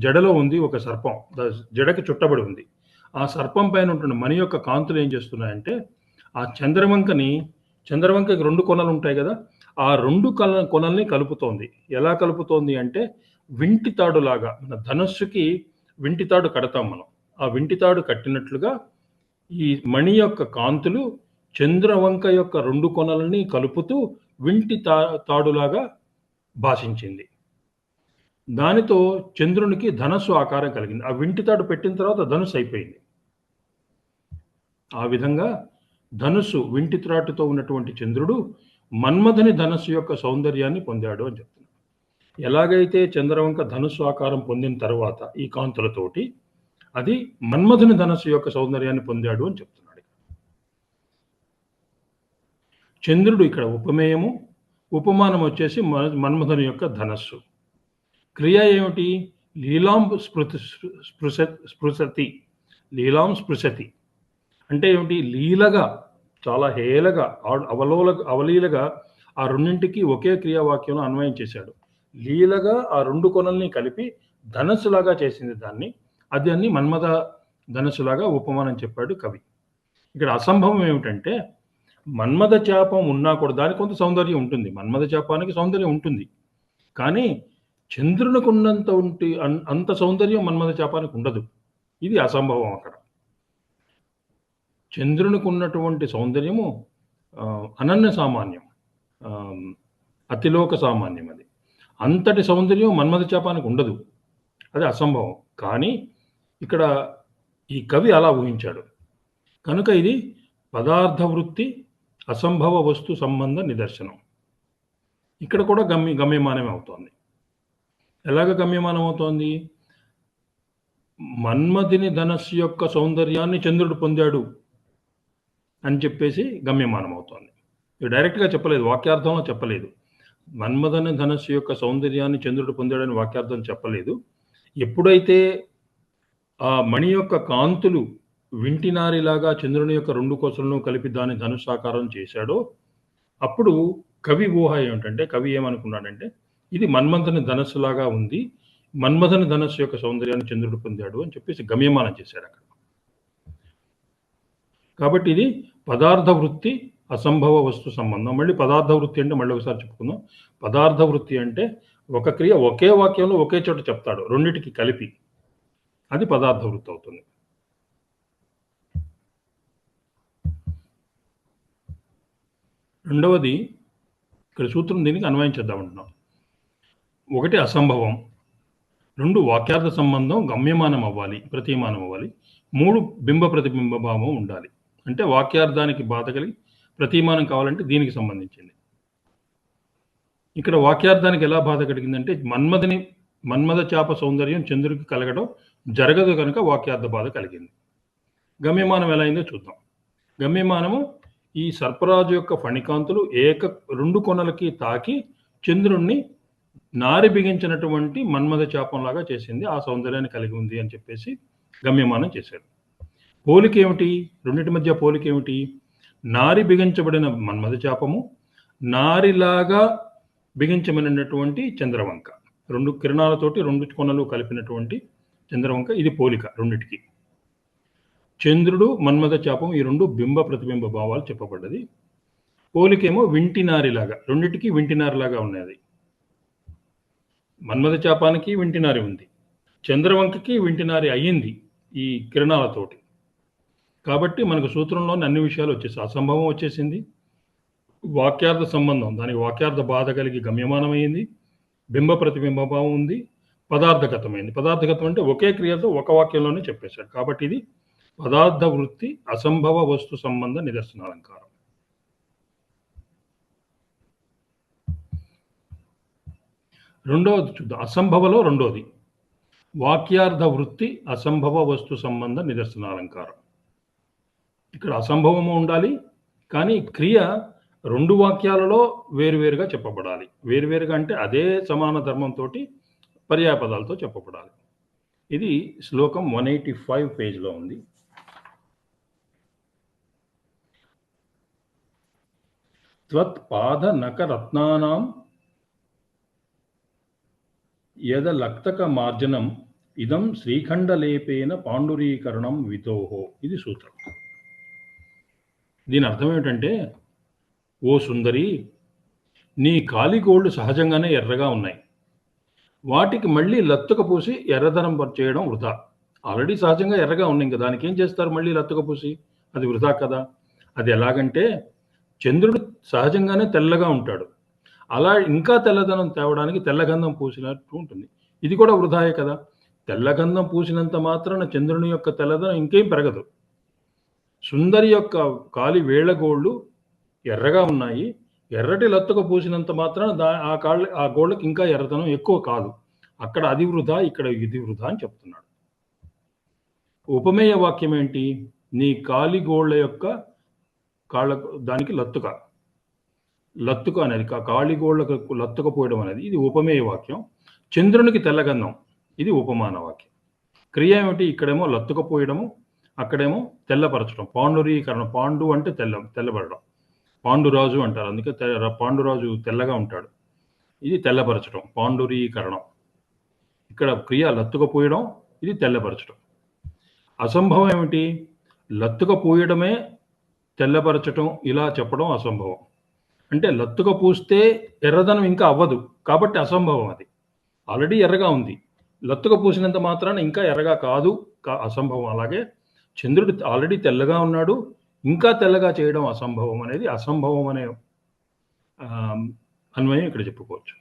జడలో ఉంది ఒక సర్పం, జడకి చుట్టబడి ఉంది. ఆ సర్పం పైన ఉంటున్న మణి యొక్క కాంతులు ఏం చేస్తున్నాయంటే, ఆ చంద్రవంకకి 2 కొనలు ఉంటాయి కదా, ఆ 2 కొనల్ని కలుపుతోంది. ఎలా కలుపుతోంది అంటే, వింటితాడులాగా. మన ధనుస్సుకి వింటితాడు కడతాం మనం, ఆ వింటితాడు కట్టినట్లుగా ఈ మణి యొక్క కాంతులు చంద్రవంక యొక్క 2 కొనలని కలుపుతూ తాడులాగా భాషించింది. దానితో చంద్రునికి ధనస్సు ఆకారం కలిగింది. ఆ వింటితాడు పెట్టిన తర్వాత ధనుస్సు అయిపోయింది. ఆ విధంగా ధనుస్సు వింటిత్రాటుతో ఉన్నటువంటి చంద్రుడు మన్మథుని ధనస్సు యొక్క సౌందర్యాన్ని పొందాడు అని చెప్తున్నాడు. ఎలాగైతే చంద్రవంక ధనుస్సు ఆకారం పొందిన తర్వాత ఈ కాంతులతోటి, అది మన్మథుని ధనస్సు యొక్క సౌందర్యాన్ని పొందాడు అని చెప్తున్నాడు. చంద్రుడు ఇక్కడ ఉపమేయము, ఉపమానం వచ్చేసి మన్మథుని యొక్క ధనస్సు. క్రియ ఏమిటి? లీలాం స్పృశతి. లీలాం స్పృశతి అంటే ఏమిటి? లీలగా, చాలా హేళగా, అవలీలగా ఆ రెండింటికి ఒకే క్రియావాక్యంలో అన్వయం చేశాడు. లీలగా ఆ 2 కొనల్ని కలిపి ధనస్సులాగా చేసింది దాన్ని. అది మన్మథ ధనస్సులాగా ఉపమానం చెప్పాడు కవి. ఇక్కడ అసంభవం ఏమిటంటే, మన్మథ చాపం ఉన్నా కూడా దానికి కొంత సౌందర్యం ఉంటుంది. మన్మథ చాపానికి సౌందర్యం ఉంటుంది, కానీ చంద్రునికి ఉన్నంత అంత సౌందర్యం మన్మథ చాపానికి ఉండదు. ఇది అసంభవం. అక్కడ చంద్రునికి ఉన్నటువంటి సౌందర్యము అనన్య సామాన్యం, అతిలోక సామాన్యం. అది అంతటి సౌందర్యం మన్మథ చాపానికి ఉండదు, అది అసంభవం. కానీ ఇక్కడ ఈ కవి అలా ఊహించాడు కనుక ఇది పదార్థ వృత్తి అసంభవ వస్తు సంబంధ నిదర్శనం. ఇక్కడ కూడా గమ్యమానమే అవుతోంది. ఎలాగ గమ్యమానం అవుతోంది? మన్మథుని ధనస్సు యొక్క సౌందర్యాన్ని చంద్రుడు పొందాడు అని చెప్పేసి గమ్యమానం అవుతోంది. ఇది డైరెక్ట్గా చెప్పలేదు, వాక్యార్థంలో చెప్పలేదు. మన్మథుని ధనస్సు యొక్క సౌందర్యాన్ని చంద్రుడు పొందాడని వాక్యార్థం చెప్పలేదు. ఎప్పుడైతే ఆ మణి యొక్క కాంతులు వింటినారిలాగా చంద్రుని యొక్క 2 కొసలను కలిపి దాన్ని ధనుస్సాకారం చేశాడో, అప్పుడు కవి ఊహ ఏమిటంటే, కవి ఏమనుకున్నాడంటే, ఇది మన్మథుని ధనస్సులాగా ఉంది, మన్మథుని ధనస్సు యొక్క సౌందర్యాన్ని చంద్రుడు పొందాడు అని చెప్పేసి గమ్యమానం చేశాడు అక్కడ. కాబట్టి ఇది పదార్థ వృత్తి అసంభవ వస్తు సంబంధం. మళ్ళీ పదార్థ వృత్తి అంటే మళ్ళీ ఒకసారి చెప్పుకుందాం. పదార్థ వృత్తి అంటే ఒక క్రియ ఒకే వాక్యంలో ఒకే చోట చెప్తాడు, రెండింటికి కలిపి, అది పదార్థ వృత్తి అవుతుంది. రెండవది, ఇక్కడ సూత్రం దీనికి అన్వయం చేద్దామంటున్నాం. 1 అసంభవం, 2 వాక్యార్థ సంబంధం గమ్యమానం అవ్వాలి, ప్రతీమానం అవ్వాలి. 3 బింబ ప్రతిబింబ భావం ఉండాలి. అంటే వాక్యార్థానికి బాధ కలిగి ప్రతిమానం కావాలంటే దీనికి సంబంధించింది. ఇక్కడ వాక్యార్థానికి ఎలా బాధ కలిగిందంటే మన్మథ చాప సౌందర్యం చంద్రుడికి కలగడం జరగదు కనుక వాక్యార్థ బాధ కలిగింది. గమ్యమానం ఎలా అయిందో చూద్దాం. గమ్యమానము ఈ సర్పరాజు యొక్క ఫణికాంతులు 2 కొనలకి తాకి చంద్రుణ్ణి నారి బిగించినటువంటి మన్మథ చాపంలాగా చేసింది. ఆ సౌందర్యాన్ని కలిగి ఉంది అని చెప్పేసి గమ్యమానం చేశారు. పోలిక ఏమిటి? రెండింటి మధ్య పోలిక ఏమిటి? నారి బిగించబడిన మన్మథ చాపము, నారిలాగా బిగించబడినటువంటి చంద్రవంక, 2 కిరణాలతోటి 2 కొనలు కలిపినటువంటి చంద్రవంక. ఇది పోలిక రెండిటికి. చంద్రుడు, మన్మథ చాపం ఈ 2 బింబ ప్రతిబింబ భావాలు చెప్పబడ్డది. పోలికేమో వింటినారిలాగా, రెండిటికి వింటినారిలాగా ఉన్నది. మన్మథ చాపానికి వింటినారి ఉంది, చంద్రవంకకి వింటినారి అయ్యింది ఈ కిరణాలతోటి. కాబట్టి మనకు సూత్రంలోని అన్ని విషయాలు వచ్చేసి అసంభవం వచ్చేసింది, వాక్యార్థ సంబంధం, దానికి వాక్యార్థ బాధ కలిగి గమ్యమానమైంది, బింబ ప్రతిబింబ భావం ఉంది, పదార్థగతమైంది. పదార్థగతం అంటే ఒకే క్రియతో ఒక వాక్యంలోనే చెప్పేశాడు. కాబట్టి ఇది పదార్థ వృత్తి అసంభవ వస్తు సంబంధ నిదర్శనాలంకారం. రెండవది చూద్దాం. అసంభవలో రెండోది వాక్యార్థ వృత్తి అసంభవ వస్తు సంబంధ నిదర్శనాలంకారం. ఇక్కడ అసంభవము ఉండాలి, కానీ క్రియ 2 వాక్యాలలో వేరువేరుగా చెప్పబడాలి. వేరువేరుగా అంటే అదే సమాన ధర్మంతో పర్యాయపదాలతో చెప్పబడాలి. ఇది శ్లోకం 185 పేజ్లో ఉంది. త్వత్పాద నక రత్నానాం యదలక్తక మార్జనం ఇదం శ్రీఖండలేపేన పాండురీకరణం వితోహో. ఇది సూత్రం. దీని అర్థం ఏమిటంటే, ఓ సుందరి, నీ కాలిగోళ్ళు సహజంగానే ఎర్రగా ఉన్నాయి, వాటికి మళ్ళీ లత్తుక పూసి ఎర్రదనం చేయడం వృధా. ఆల్రెడీ సహజంగా ఎర్రగా ఉన్నాయి, ఇంకా దానికి ఏం చేస్తారు మళ్ళీ లత్తుక పూసి? అది వృధా కదా. అది ఎలాగంటే, చంద్రుడు సహజంగానే తెల్లగా ఉంటాడు, అలా ఇంకా తెల్లదనం తేవడానికి తెల్లగంధం పూసినట్టు ఉంటుంది. ఇది కూడా వృధాయే కదా. తెల్లగంధం పూసినంత మాత్రాన చంద్రుని యొక్క తెల్లదనం ఇంకేం పెరగదు. సుందరి యొక్క కాలి వేళ్లగోళ్ళు ఎర్రగా ఉన్నాయి, ఎర్రటి లత్తుక పూసినంత మాత్రాన ఆ గోళ్ళకి ఇంకా ఎర్రదనం ఎక్కువ కాదు. అక్కడ అది వృధా, ఇక్కడ ఇది వృధా అని చెప్తున్నాడు. ఉపమేయ వాక్యం ఏంటి? నీ కాలి గోళ్ళ యొక్క కాళ్ళ దానికి లత్తుక అనేది, కాళి గోళ్ళకు లత్తుక పోయడం అనేది ఇది ఉపమేయ వాక్యం. చంద్రునికి తెల్లగంధం ఇది ఉపమాన వాక్యం. క్రియ ఏమిటి? ఇక్కడేమో లత్తుక పోయడము, అక్కడేమో తెల్లపరచడం. పాండురీకరణం, పాండు అంటే తెల్లబడడం, పాండురాజు అంటారు, అందుకే పాండురాజు తెల్లగా ఉంటాడు. ఇది తెల్లపరచడం, పాండురీకరణం. ఇక్కడ క్రియ లత్తుక పోయడం, ఇది తెల్లపరచడం. అసంభవం ఏమిటి? లత్తుక పూయడమే తెల్లపరచటం, ఇలా చెప్పడం అసంభవం. అంటే లత్తుక పూస్తే ఎర్రదనం ఇంకా అవ్వదు, కాబట్టి అసంభవం. అది ఆల్రెడీ ఎర్రగా ఉంది, లత్తుక పూసినంత మాత్రాన ఇంకా ఎర్రగా కాదు, అసంభవం. అలాగే చంద్రుడు ఆల్రెడీ తెల్లగా ఉన్నాడు, ఇంకా తెల్లగా చేయడం అసంభవం అనేది అసంభవం అనే అన్వయం ఇక్కడ చెప్పుకోవచ్చు.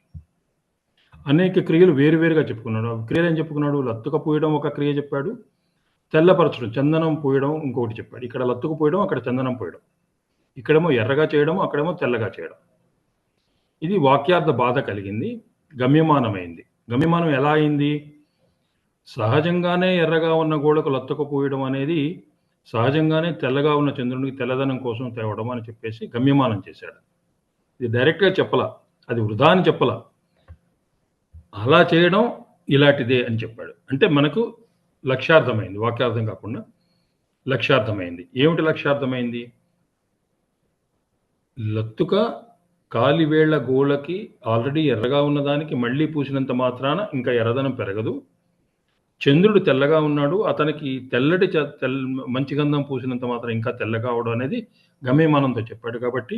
అనేక క్రియలు వేరువేరుగా చెప్పుకున్నాడు. క్రియలు ఏం చెప్పుకున్నాడు? లత్తుక పూయడం ఒక క్రియ చెప్పాడు, తెల్లపరచడం, చందనం పూయడం ఇంకొకటి చెప్పాడు. ఇక్కడ లత్తుకు పోయడం, అక్కడ చందనం పోయడం, ఇక్కడేమో ఎర్రగా చేయడం, అక్కడేమో తెల్లగా చేయడం. ఇది వాక్యార్థ బాధ కలిగింది, గమ్యమానమైంది. గమ్యమానం ఎలా అయింది? సహజంగానే ఎర్రగా ఉన్న గోడకు లత్తుకు పోయడం అనేది సహజంగానే తెల్లగా ఉన్న చంద్రునికి తెల్లదనం కోసం తేవడం అని చెప్పేసి గమ్యమానం చేశాడు. ఇది డైరెక్ట్గా చెప్పలా, అది వృధా అని చెప్పలా, అలా చేయడం ఇలాంటిదే అని చెప్పాడు. అంటే మనకు లక్ష్యార్థమైంది, వాక్యార్థం కాకుండా లక్ష్యార్థమైంది. ఏమిటి లక్ష్యార్థమైంది? లత్తుక కాలివేళ్ల గోళ్ళకి ఆల్రెడీ ఎర్రగా ఉన్నదానికి మళ్ళీ పూసినంత మాత్రాన ఇంకా ఎర్రదనం పెరగదు. చంద్రుడు తెల్లగా ఉన్నాడు, అతనికి తెల్లటి మంచి గంధం పూసినంత మాత్రం ఇంకా తెల్లగా అవడం అనేది గమ్యమానంతో చెప్పాడు. కాబట్టి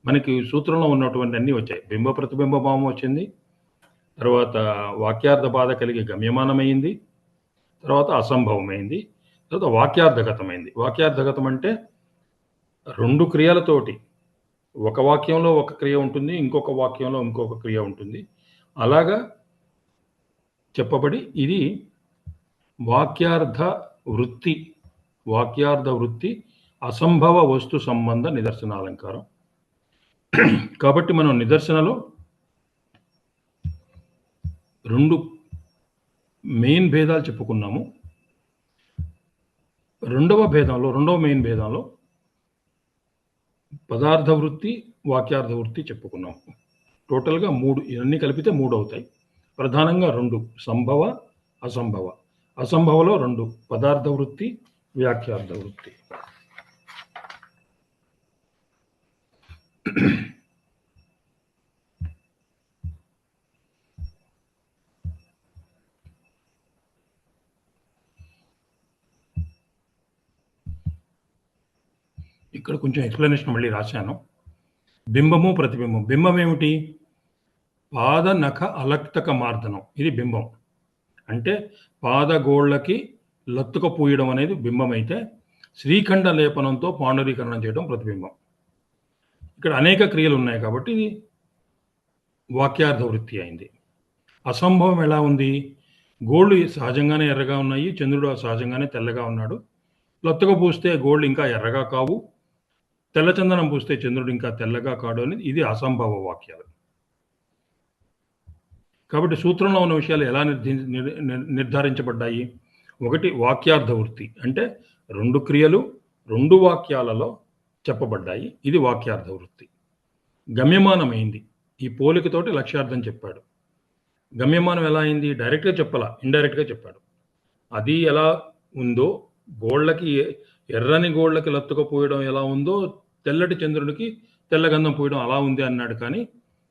మనకి సూత్రంలో ఉన్నటువంటి అన్నీ వచ్చాయి. బింబ ప్రతిబింబ భావం వచ్చింది, తర్వాత వాక్యార్థ బాధ కలిగి గమ్యమానమైంది, తర్వాత అసంభవమైంది, తర్వాత వాక్యార్థగతమైంది. వాక్యార్థగతం అంటే 2 క్రియలతోటి, ఒక వాక్యంలో ఒక క్రియ ఉంటుంది, ఇంకొక వాక్యంలో ఇంకొక క్రియ ఉంటుంది, అలాగా చెప్పబడి ఇది వాక్యార్థ వృత్తి, వాక్యార్థ వృత్తి, అసంభవ వస్తు సంబంధ నిదర్శనాలంకారం. కాబట్టి మనం నిదర్శనలో రెండు మెయిన్ భేదాలు చెప్పుకున్నాము. రెండవ మెయిన్ భేదంలో పదార్థ వృత్తి, వాక్యార్థ వృత్తి చెప్పుకున్నాము. టోటల్గా 3, ఇవన్నీ కలిపితే 3 అవుతాయి. ప్రధానంగా 2 సంభవ, అసంభవ. అసంభవలో 2 పదార్థ వృత్తి, వ్యాఖ్యార్థ వృత్తి. ఇక్కడ కొంచెం ఎక్స్ప్లెనేషన్ మళ్ళీ రాశాను. బింబము, ప్రతిబింబం. బింబం ఏమిటి? పాద నఖ అలక్తక మార్దనం, ఇది బింబం. అంటే పాదగోళ్ళకి లత్తుక పూయడం అనేది బింబం అయితే, శ్రీఖండ లేపనంతో పాండరీకరణం చేయడం ప్రతిబింబం. ఇక్కడ అనేక క్రియలు ఉన్నాయి కాబట్టి ఇది వాక్యార్థ వృత్తి అయింది. అసంభవం ఎలా ఉంది? గోళ్ళు సహజంగానే ఎర్రగా ఉన్నాయి, చంద్రుడు సహజంగానే తెల్లగా ఉన్నాడు. లత్తుక పూస్తే గోళ్ళు ఇంకా ఎర్రగా కావు, తెల్లచందనం పూస్తే చంద్రుడు ఇంకా తెల్లగా కాడు అనేది ఇది అసంభవ వాక్యాలు. కాబట్టి సూత్రంలో ఉన్న విషయాలు ఎలా నిర్ధారించబడ్డాయి? ఒకటి వాక్యార్థ వృత్తి, అంటే 2 క్రియలు 2 వాక్యాలలో చెప్పబడ్డాయి, ఇది వాక్యార్థ వృత్తి. గమ్యమానమైంది, ఈ పోలికతోటి లక్ష్యార్థం చెప్పాడు. గమ్యమానం ఎలా అయింది? డైరెక్ట్గా చెప్పాల, ఇండైరెక్ట్గా చెప్పాడు. అది ఎలా ఉందో, గోళ్ళకి ఎర్రని గోళ్ళకి లత్తుక పోయడం ఎలా ఉందో, తెల్లటి చంద్రుడికి తెల్లగంధం పోయడం అలా ఉంది అన్నాడు. కానీ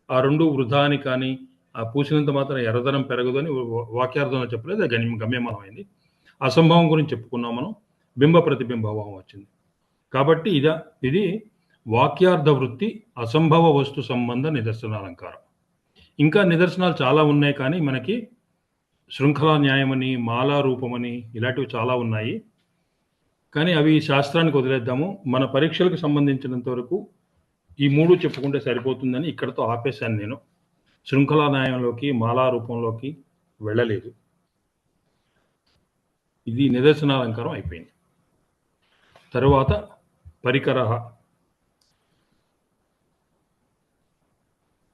ఆ 2 వృధా అని, కానీ ఆ పూసినంత మాత్రం ఎర్రదనం పెరగదు అని వాక్యార్థంలో చెప్పలేదు, అది గమ్యమానమైంది. అసంభవం గురించి చెప్పుకున్నాం మనం, బింబ ప్రతిబింబభావం వచ్చింది. కాబట్టి ఇది వాక్యార్థ వృత్తి, అసంభవ వస్తు సంబంధ నిదర్శనాలంకారం. ఇంకా నిదర్శనాలు చాలా ఉన్నాయి, కానీ మనకి శృంఖలా న్యాయమని, మాలా రూపమని ఇలాంటివి చాలా ఉన్నాయి. కానీ అవి శాస్త్రానికి వదిలేద్దాము. మన పరీక్షలకు సంబంధించినంత వరకు ఈ 3 చెప్పుకుంటే సరిపోతుందని ఇక్కడతో ఆపేశాను నేను. శృంఖలా న్యాయంలోకి, మాలా రూపంలోకి వెళ్ళలేదు. ఇది నిదర్శనాలంకారం అయిపోయింది. తరువాత పరికర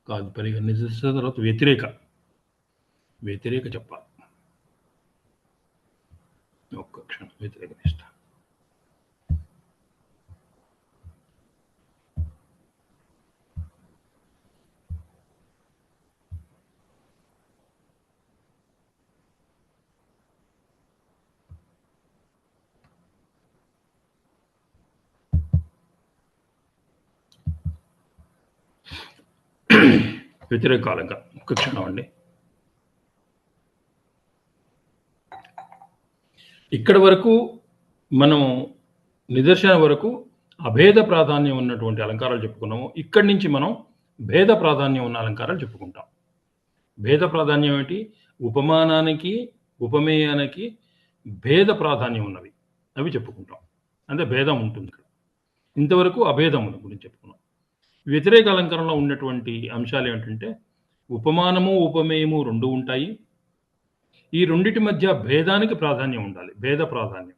కాదు, నిదర్శన తర్వాత వ్యతిరేక చెప్పాలి. ఒక్క క్షణం, వ్యతిరేక నిష్ట. వ్యతిరేక కాలంగా ఒక్క క్షణం అండి. ఇక్కడి వరకు మనం నిదర్శన వరకు అభేద ప్రాధాన్యం ఉన్నటువంటి అలంకారాలు చెప్పుకున్నాము. ఇక్కడి నుంచి మనం భేద ప్రాధాన్యం ఉన్న అలంకారాలు చెప్పుకుంటాం. భేద ప్రాధాన్యం ఏంటి? ఉపమానానికి, ఉపమేయానికి భేద ప్రాధాన్యం ఉన్నవి, అవి చెప్పుకుంటాం. అంటే భేదం ఉంటుంది ఇక్కడ. ఇంతవరకు అభేదం గురించి చెప్పుకున్నాం. వ్యతిరేక అలంకరణలో ఉన్నటువంటి అంశాలు ఏమిటంటే, ఉపమానము, ఉపమేయము 2 ఉంటాయి. ఈ రెండిటి మధ్య భేదానికి ప్రాధాన్యం ఉండాలి. భేద ప్రాధాన్యం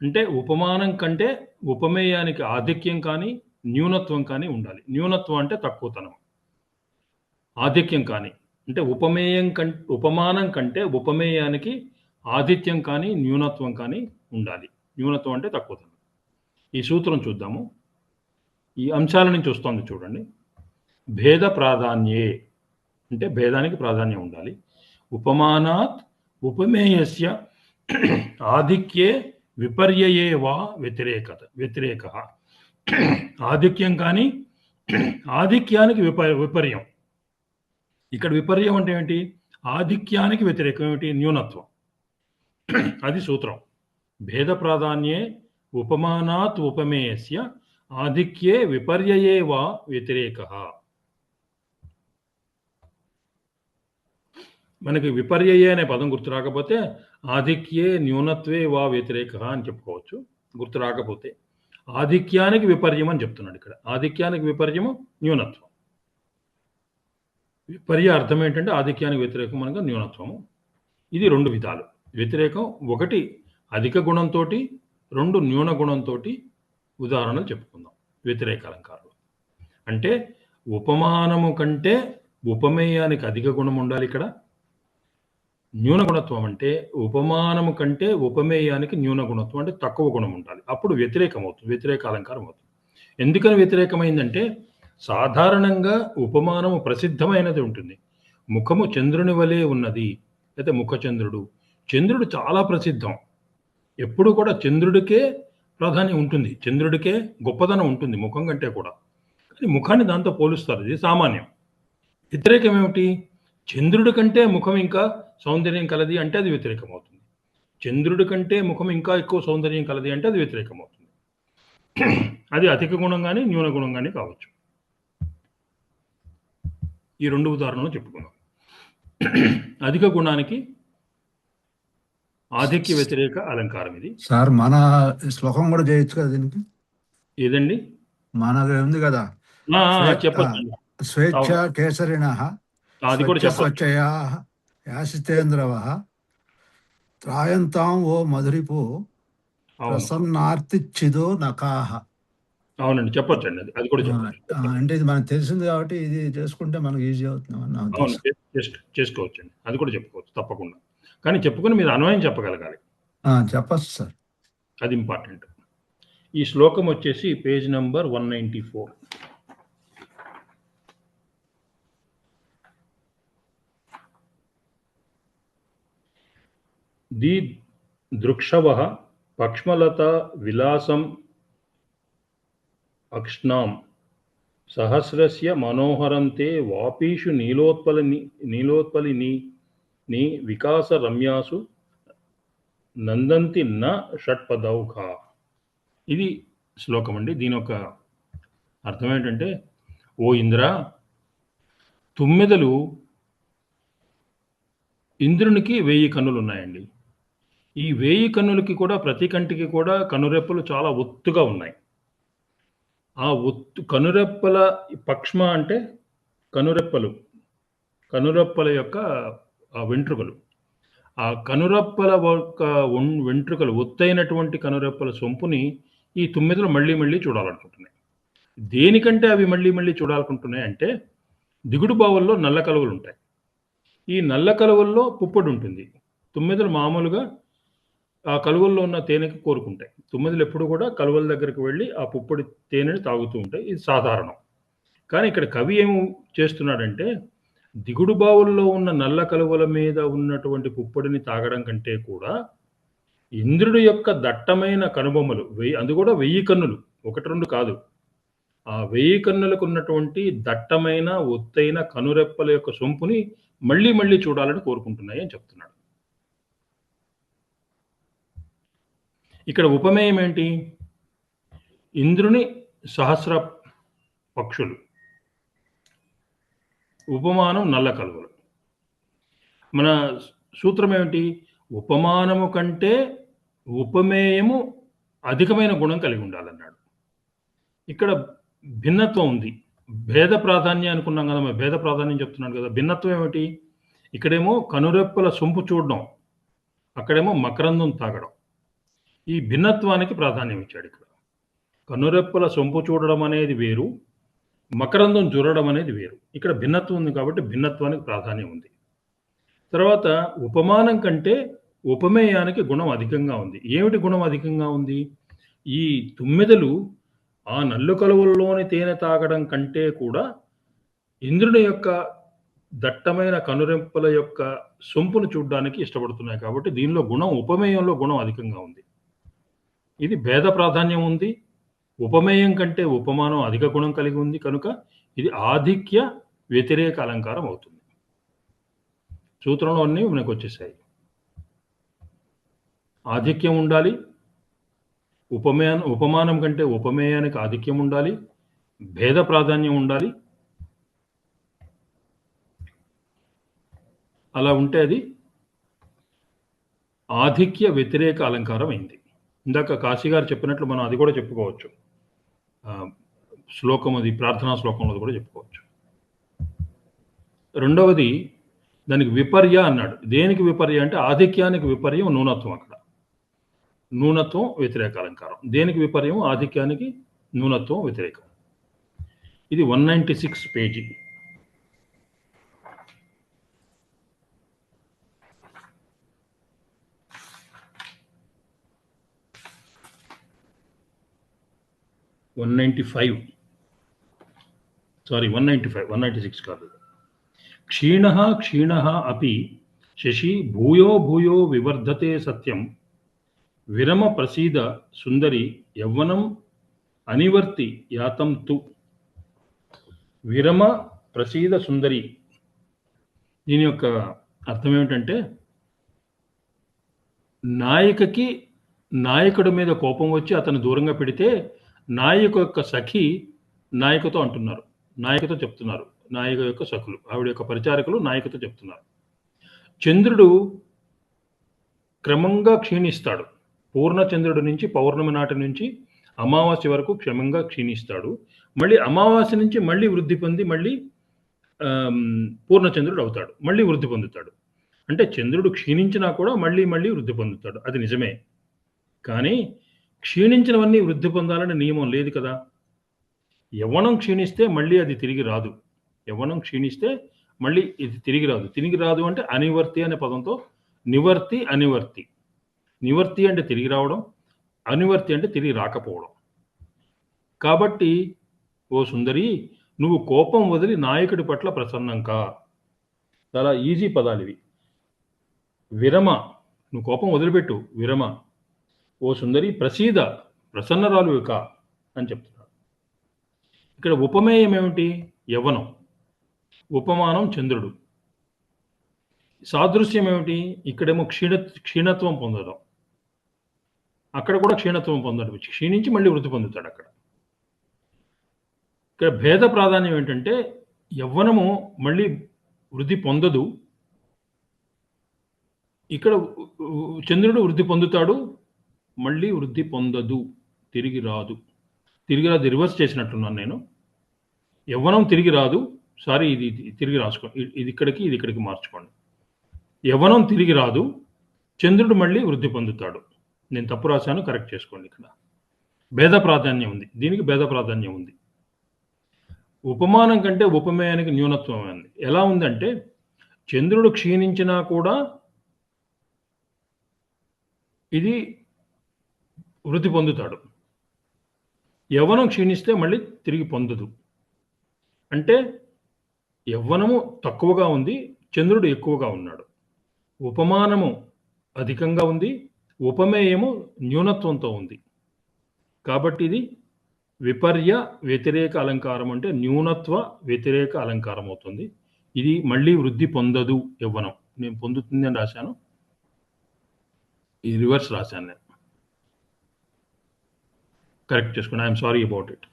అంటే ఉపమానం కంటే ఉపమేయానికి ఆధిక్యం కానీ, న్యూనత్వం కానీ ఉండాలి. న్యూనత్వం అంటే తక్కువతనం, ఆధిక్యం కానీ అంటే ఉపమానం కంటే ఉపమేయానికి ఆధిత్యం కానీ, న్యూనత్వం కానీ ఉండాలి. న్యూనత్వం అంటే తక్కువతనం. ఈ సూత్రం చూద్దాము. ఈ అంశాల నుంచి వస్తుంది చూడండి. భేద ప్రాధాన్యే అంటే భేదానికి ప్రాధాన్యం ఉండాలి. ఉపమానాత్ ఉపమేయస్య ఆధిక్యే విపర్యయే వా వ్యతిరేక. ఆధిక్యం కానీ, ఆధిక్యానికి విపర్యం. ఇక్కడ విపర్యం అంటే ఏంటి? ఆధిక్యానికి వ్యతిరేకం ఏమిటి? న్యూనత్వం. అది సూత్రం. భేద ప్రాధాన్యే ఉపమానాత్ ఉపమేయస్య ఆధిక్యే విపర్యయే వా వ్యతిరేక. మనకి విపర్యయే అనే పదం గుర్తు రాకపోతే ఆధిక్యే న్యూనత్వే వా వ్యతిరేక అని చెప్పుకోవచ్చు. గుర్తు రాకపోతే ఆధిక్యానికి విపర్యం అని చెప్తున్నాడు ఇక్కడ. ఆధిక్యానికి విపర్యము న్యూనత్వం. విపర్య అర్థం ఏంటంటే ఆధిక్యానికి వ్యతిరేకం అనగా న్యూనత్వము. ఇది 2 విధాలు. వ్యతిరేకం ఒకటి అధిక గుణంతో, రెండు న్యూన గుణంతో ఉదాహరణలు చెప్పుకుందాం వ్యతిరేక అలంకారాలు. అంటే ఉపమానము కంటే ఉపమేయానికి అధిక గుణం ఉండాలి. ఇక్కడ న్యూన గుణత్వం అంటే ఉపమానము కంటే ఉపమేయానికి న్యూన గుణత్వం అంటే తక్కువ గుణం ఉండాలి. అప్పుడు వ్యతిరేకం అవుతుంది, వ్యతిరేక అలంకారం అవుతుంది. ఎందుకని వ్యతిరేకమైందంటే సాధారణంగా ఉపమానము ప్రసిద్ధమైనది ఉంటుంది. ముఖము చంద్రుని వలె ఉన్నది, అయితే ముఖచంద్రుడు. చంద్రుడు చాలా ప్రసిద్ధం. ఎప్పుడు కూడా చంద్రుడికే ప్రాధాన్యం ఉంటుంది, చంద్రుడికే గొప్పదనం ఉంటుంది ముఖం కంటే కూడా. కానీ ముఖాన్ని దాంతో పోలుస్తారు, ఇది సామాన్యం. వ్యతిరేకం ఏమిటి? చంద్రుడి కంటే ముఖం ఇంకా సౌందర్యం కలది అంటే అది వ్యతిరేకం అవుతుంది. చంద్రుడి కంటే ముఖం ఇంకా ఎక్కువ సౌందర్యం కలది అంటే అది వ్యతిరేకం అవుతుంది. అది అధిక గుణం కానీ న్యూన గుణం కానీ కావచ్చు. ఈ రెండు ఉదాహరణలు చెప్పుకున్నాం. అధిక గుణానికి ఆధిక్య వ్యతిరేక అలంకారం ఇది. సార్ మన శ్లోకం కూడా చేయొచ్చు కదా దీనికి? ఏదండి? మనది ఉంది కదా, చెప్పచ్చు. స్వేచ్ఛ కేసరిణ అది కూడా చెప్పచ్చు. స్వచ్ఛయా యాసితేంద్రవ త్రాయంతాం ఓ మధురిపు ప్రసన్నార్తిచ్చిదో నకాహ. అవునండి, చెప్పొచ్చండి. అది కూడా చెప్పచ్చు. అంటే ఇది మనకు తెలిసింది కాబట్టి ఇది చేసుకుంటే మనకు ఈజీ అవుతుంది. అవును, చేసుకోవచ్చండి. అది కూడా చెప్పుకోవచ్చు తప్పకుండా. కానీ చెప్పుకుని మీరు అన్వయం చెప్పగలగాలి. చెప్పచ్చు సార్, అది ఇంపార్టెంట్. ఈ శ్లోకం వచ్చేసి పేజ్ నంబర్ 194. ది దృక్షవ పక్ష్మలత విలాసం అక్ష్ణాం సహస్రస్య మనోహరంతే వాపీషు నీలోత్పలిని వికాస రమ్యాసు నందంతి న షట్పదౌఘ. ఇది శ్లోకం అండి. దీని యొక్క అర్థం ఏంటంటే, ఓ ఇంద్ర, తుమ్మెదలు ఇంద్రునికి 1000 కన్నులు ఉన్నాయండి. ఈ 1000 కన్నులకి కూడా ప్రతి కంటికి కూడా కనురెప్పలు చాలా ఒత్తుగా ఉన్నాయి. ఆ ఒత్తు కనురెప్పల పక్ష్మ అంటే కనురెప్పల యొక్క వెంట్రుకలు. ఆ కనురెప్పల యొక్క వెంట్రుకలు, ఒత్తైనటువంటి కనురెప్పల సొంపుని ఈ తుమ్మెదలు మళ్ళీ మళ్ళీ చూడాలనుకుంటున్నాయి. దేనికంటే అవి మళ్ళీ మళ్ళీ చూడాలనుకుంటున్నాయి అంటే, దిగుడు బావుల్లో నల్ల కలువలు ఉంటాయి. ఈ నల్ల కలువల్లో పుప్పొడి ఉంటుంది. తుమ్మెదలు మామూలుగా ఆ కలువల్లో ఉన్న తేనెకి కోరుకుంటాయి. తుమ్మెదలు ఎప్పుడు కూడా కలువల దగ్గరికి వెళ్ళి ఆ పుప్పొడి తేనెని తాగుతూ ఉంటాయి. ఇది సాధారణం. కానీ ఇక్కడ కవి ఏం చేస్తున్నాడంటే, దిగుడు బావుల్లో ఉన్న నల్ల కలువల మీద ఉన్నటువంటి పుప్పొడిని తాగడం కంటే కూడా ఇంద్రుడి యొక్క దట్టమైన కనుబొమ్మలు, అది కూడా 1000 కన్నులు, 1-2 కాదు, ఆ 1000 కన్నులకు ఉన్నటువంటి దట్టమైన ఒత్తైన కనురెప్పల యొక్క సొంపుని మళ్ళీ మళ్ళీ చూడాలని కోరుకుంటున్నాయి అని చెప్తున్నాడు. ఇక్కడ ఉపమేయం ఏంటి? ఇంద్రుని సహస్ర పక్షులు, ఉపమానం నల్ల కలువలు. మన సూత్రం ఏమిటి? ఉపమానము కంటే ఉపమేయము అధికమైన గుణం కలిగి ఉండాలన్నాడు. ఇక్కడ భిన్నత్వం ఉంది. భేద ప్రాధాన్యం అనుకున్నాం కదా, మరి భేద ప్రాధాన్యం చెప్తున్నాడు కదా. భిన్నత్వం ఏమిటి? ఇక్కడేమో కనురెప్పల సొంపు చూడడం, అక్కడేమో మకరందం తాగడం. ఈ భిన్నత్వానికి ప్రాధాన్యం ఇచ్చాడు. ఇక్కడ కనురెప్పల సొంపు చూడడం అనేది వేరు, మకరందం జురడం అనేది వేరు. ఇక్కడ భిన్నత్వం ఉంది కాబట్టి భిన్నత్వానికి ప్రాధాన్యం ఉంది. తర్వాత ఉపమానం కంటే ఉపమేయానికి గుణం అధికంగా ఉంది. ఏమిటి గుణం అధికంగా ఉంది? ఈ తుమ్మెదలు ఆ నల్లు కలువల్లోని తేనె తాగడం కంటే కూడా ఇంద్రుని యొక్క దట్టమైన కనురెప్పల యొక్క సొంపును చూడడానికి ఇష్టపడుతున్నాయి. కాబట్టి దీనిలో గుణం, ఉపమేయంలో గుణం అధికంగా ఉంది. ఇది భేద ప్రాధాన్యం ఉంది. ఉపమేయం కంటే ఉపమానం అధిక గుణం కలిగి ఉంది కనుక ఇది ఆధిక్య వ్యతిరేక అలంకారం అవుతుంది. సూత్రంలో అన్నీ మనకు వచ్చేసాయి. ఆధిక్యం ఉండాలి, ఉపమానం కంటే ఉపమేయానికి ఆధిక్యం ఉండాలి, భేద ప్రాధాన్యం ఉండాలి. అలా ఉంటే అది ఆధిక్య వ్యతిరేక అలంకారం అయింది. ఇందాక కాశీ గారు చెప్పినట్లు మనం అది కూడా చెప్పుకోవచ్చు. శ్లోకం, అది ప్రార్థనా శ్లోకంలో కూడా చెప్పుకోవచ్చు. రెండవది దానికి విపర్య అన్నాడు. దేనికి విపర్య అంటే ఆధిక్యానికి విపర్యం న్యూనత్వం. అక్కడ న్యూనత్వం వ్యతిరేక అలంకారం. దేనికి విపర్యం? ఆధిక్యానికి న్యూనత్వం వ్యతిరేకం. ఇది 196 పేజీ. సారీ 196 కాదు. క్షీణః క్షీణః అపి శశి భూయో భూయో వివర్ధతే సత్యం విరమ ప్రసీద సుందరి యవ్వనం అనివర్తి యాతం తు. విరమ ప్రసీద సుందరి, దీని యొక్క అర్థం ఏమిటంటే, నాయికకి నాయకుడి మీద కోపం వచ్చి అతను దూరంగా పెడితే నాయకు యొక్క సఖి నాయకతో అంటున్నారు, నాయకతో చెప్తున్నారు, నాయక యొక్క సఖులు, ఆవిడ యొక్క పరిచారకులు నాయకతో చెప్తున్నారు. చంద్రుడు క్రమంగా క్షీణిస్తాడు. పూర్ణచంద్రుడి నుంచి పౌర్ణమి నాటి నుంచి అమావాస్య వరకు క్రమంగా క్షీణిస్తాడు. మళ్ళీ అమావాస్య నుంచి మళ్ళీ వృద్ధి పొంది మళ్ళీ పూర్ణచంద్రుడు అవుతాడు, మళ్ళీ వృద్ధి పొందుతాడు. అంటే చంద్రుడు క్షీణించినా కూడా మళ్ళీ మళ్ళీ వృద్ధి పొందుతాడు, అది నిజమే. కానీ క్షీణించినవన్నీ వృద్ధి పొందాలని నియమం లేదు కదా. యవ్వనం క్షీణిస్తే మళ్ళీ అది తిరిగి రాదు. యవ్వనం క్షీణిస్తే మళ్ళీ ఇది తిరిగి రాదు. తిరిగి రాదు అంటే అనివర్తి అనే పదంతో నివర్తి అనివర్తి. నివర్తి అంటే తిరిగి రావడం, అనివర్తి అంటే తిరిగి రాకపోవడం. కాబట్టి ఓ సుందరి, నువ్వు కోపం వదిలి నాయకుడి పట్ల ప్రసన్నం కా. చాలా ఈజీ పదాలు ఇవి. విరమ, నువ్వు కోపం వదిలిపెట్టు, విరమ. ఓ సుందరి ప్రసీద, ప్రసన్నరాలు కా అని చెప్తున్నాడు. ఇక్కడ ఉపమేయం ఏమిటి? యవ్వనం. ఉపమానం చంద్రుడు. సాదృశ్యం ఏమిటి? ఇక్కడేమో క్షీణత్వం పొందడం, అక్కడ కూడా క్షీణత్వం పొందడం, క్షీణించి మళ్ళీ వృద్ధి పొందుతాడు అక్కడ. ఇక్కడ భేద ప్రాధాన్యం ఏంటంటే, యవ్వనము మళ్ళీ వృద్ధి పొందదు, ఇక్కడ చంద్రుడు వృద్ధి పొందుతాడు, మళ్ళీ వృద్ధి పొందదు, తిరిగి రాదు. తిరిగి రాదు రివర్స్ చేసినట్టున్నాను నేను. యవ్వనం తిరిగి రాదు, సారీ ఇది తిరిగి రాసుకోండి, ఇది ఇక్కడికి మార్చుకోండి. యవ్వనం తిరిగి రాదు, చంద్రుడు మళ్ళీ వృద్ధి పొందుతాడు. నేను తప్పు రాశాను, కరెక్ట్ చేసుకోండి. ఇక్కడ భేద ప్రాధాన్యం ఉంది, దీనికి భేద ప్రాధాన్యం ఉంది. ఉపమానం కంటే ఉపమేయానికి న్యూనత్వం ఉంది. ఎలా ఉందంటే, చంద్రుడు క్షీణించినా కూడా ఇది వృద్ధి పొందుతాడు, యవ్వనం క్షీణిస్తే మళ్ళీ తిరిగి పొందదు. అంటే యవ్వనము తక్కువగా ఉంది, చంద్రుడు ఎక్కువగా ఉన్నాడు. ఉపమానము అధికంగా ఉంది, ఉపమేయము న్యూనత్వంతో ఉంది. కాబట్టి ఇది విపర్య వ్యతిరేక అలంకారం, అంటే న్యూనత్వ వ్యతిరేక అలంకారం అవుతుంది. ఇది మళ్ళీ వృద్ధి పొందదు యవ్వనం. నేను పొందుతుంది అని రాశాను, ఇది రివర్స్ రాశాను నేను. కరెక్ట్ చేసుకోండి. I'm sorry about it.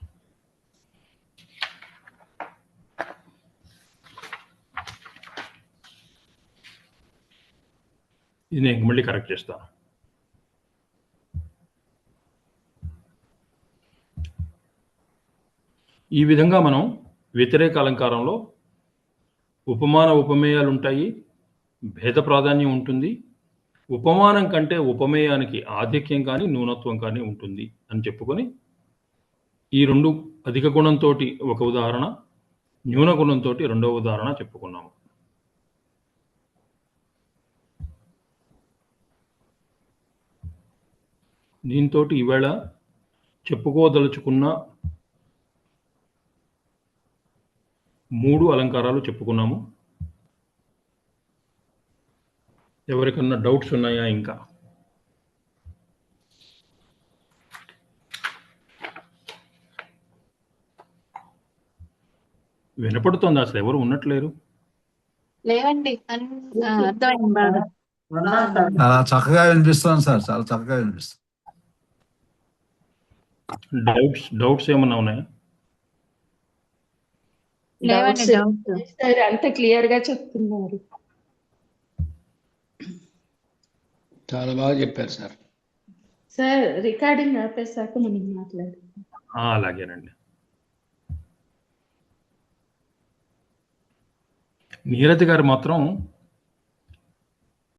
ఇది నేను మళ్ళీ కరెక్ట్ చేస్తాను. ఈ విధంగా మనం వ్యతిరేక అలంకారంలో ఉపమాన ఉపమేయాలు ఉంటాయి, భేద ప్రాధాన్యం ఉంటుంది, ఉపమానం కంటే ఉపమేయానికి ఆధిక్యం కానీ న్యూనత్వం కానీ ఉంటుంది అని చెప్పుకొని, ఈ రెండు అధిక గుణంతో ఒక ఉదాహరణ, న్యూన గుణంతో రెండవ ఉదాహరణ చెప్పుకున్నాము. దీంతో ఈవేళ చెప్పుకోదలుచుకున్న 3 అలంకారాలు చెప్పుకున్నాము. ఎవరికన్నా డౌట్స్ ఉన్నాయా? ఇంకా వినపడుతోంది? అసలు ఎవరు ఉన్నట్లేరు. లేవండి, అర్థమైంది బాగా. చాలా చక్కగా వినిపిస్తుంది సార్, చాలా చక్కగా వినిపిస్తుంది. డౌట్స్ ఏమన్నా ఉన్నాయా? లేవండి డౌట్స్. సార్ అంత క్లియర్ గా చెప్తున్నారు. చాలా బాగా చెప్పారు సార్. సార్ రికార్డింగ్ ఆపేసాక మనం మాట్లాడుతాం. అలాగేనండి. నీరజ్ గారు మాత్రం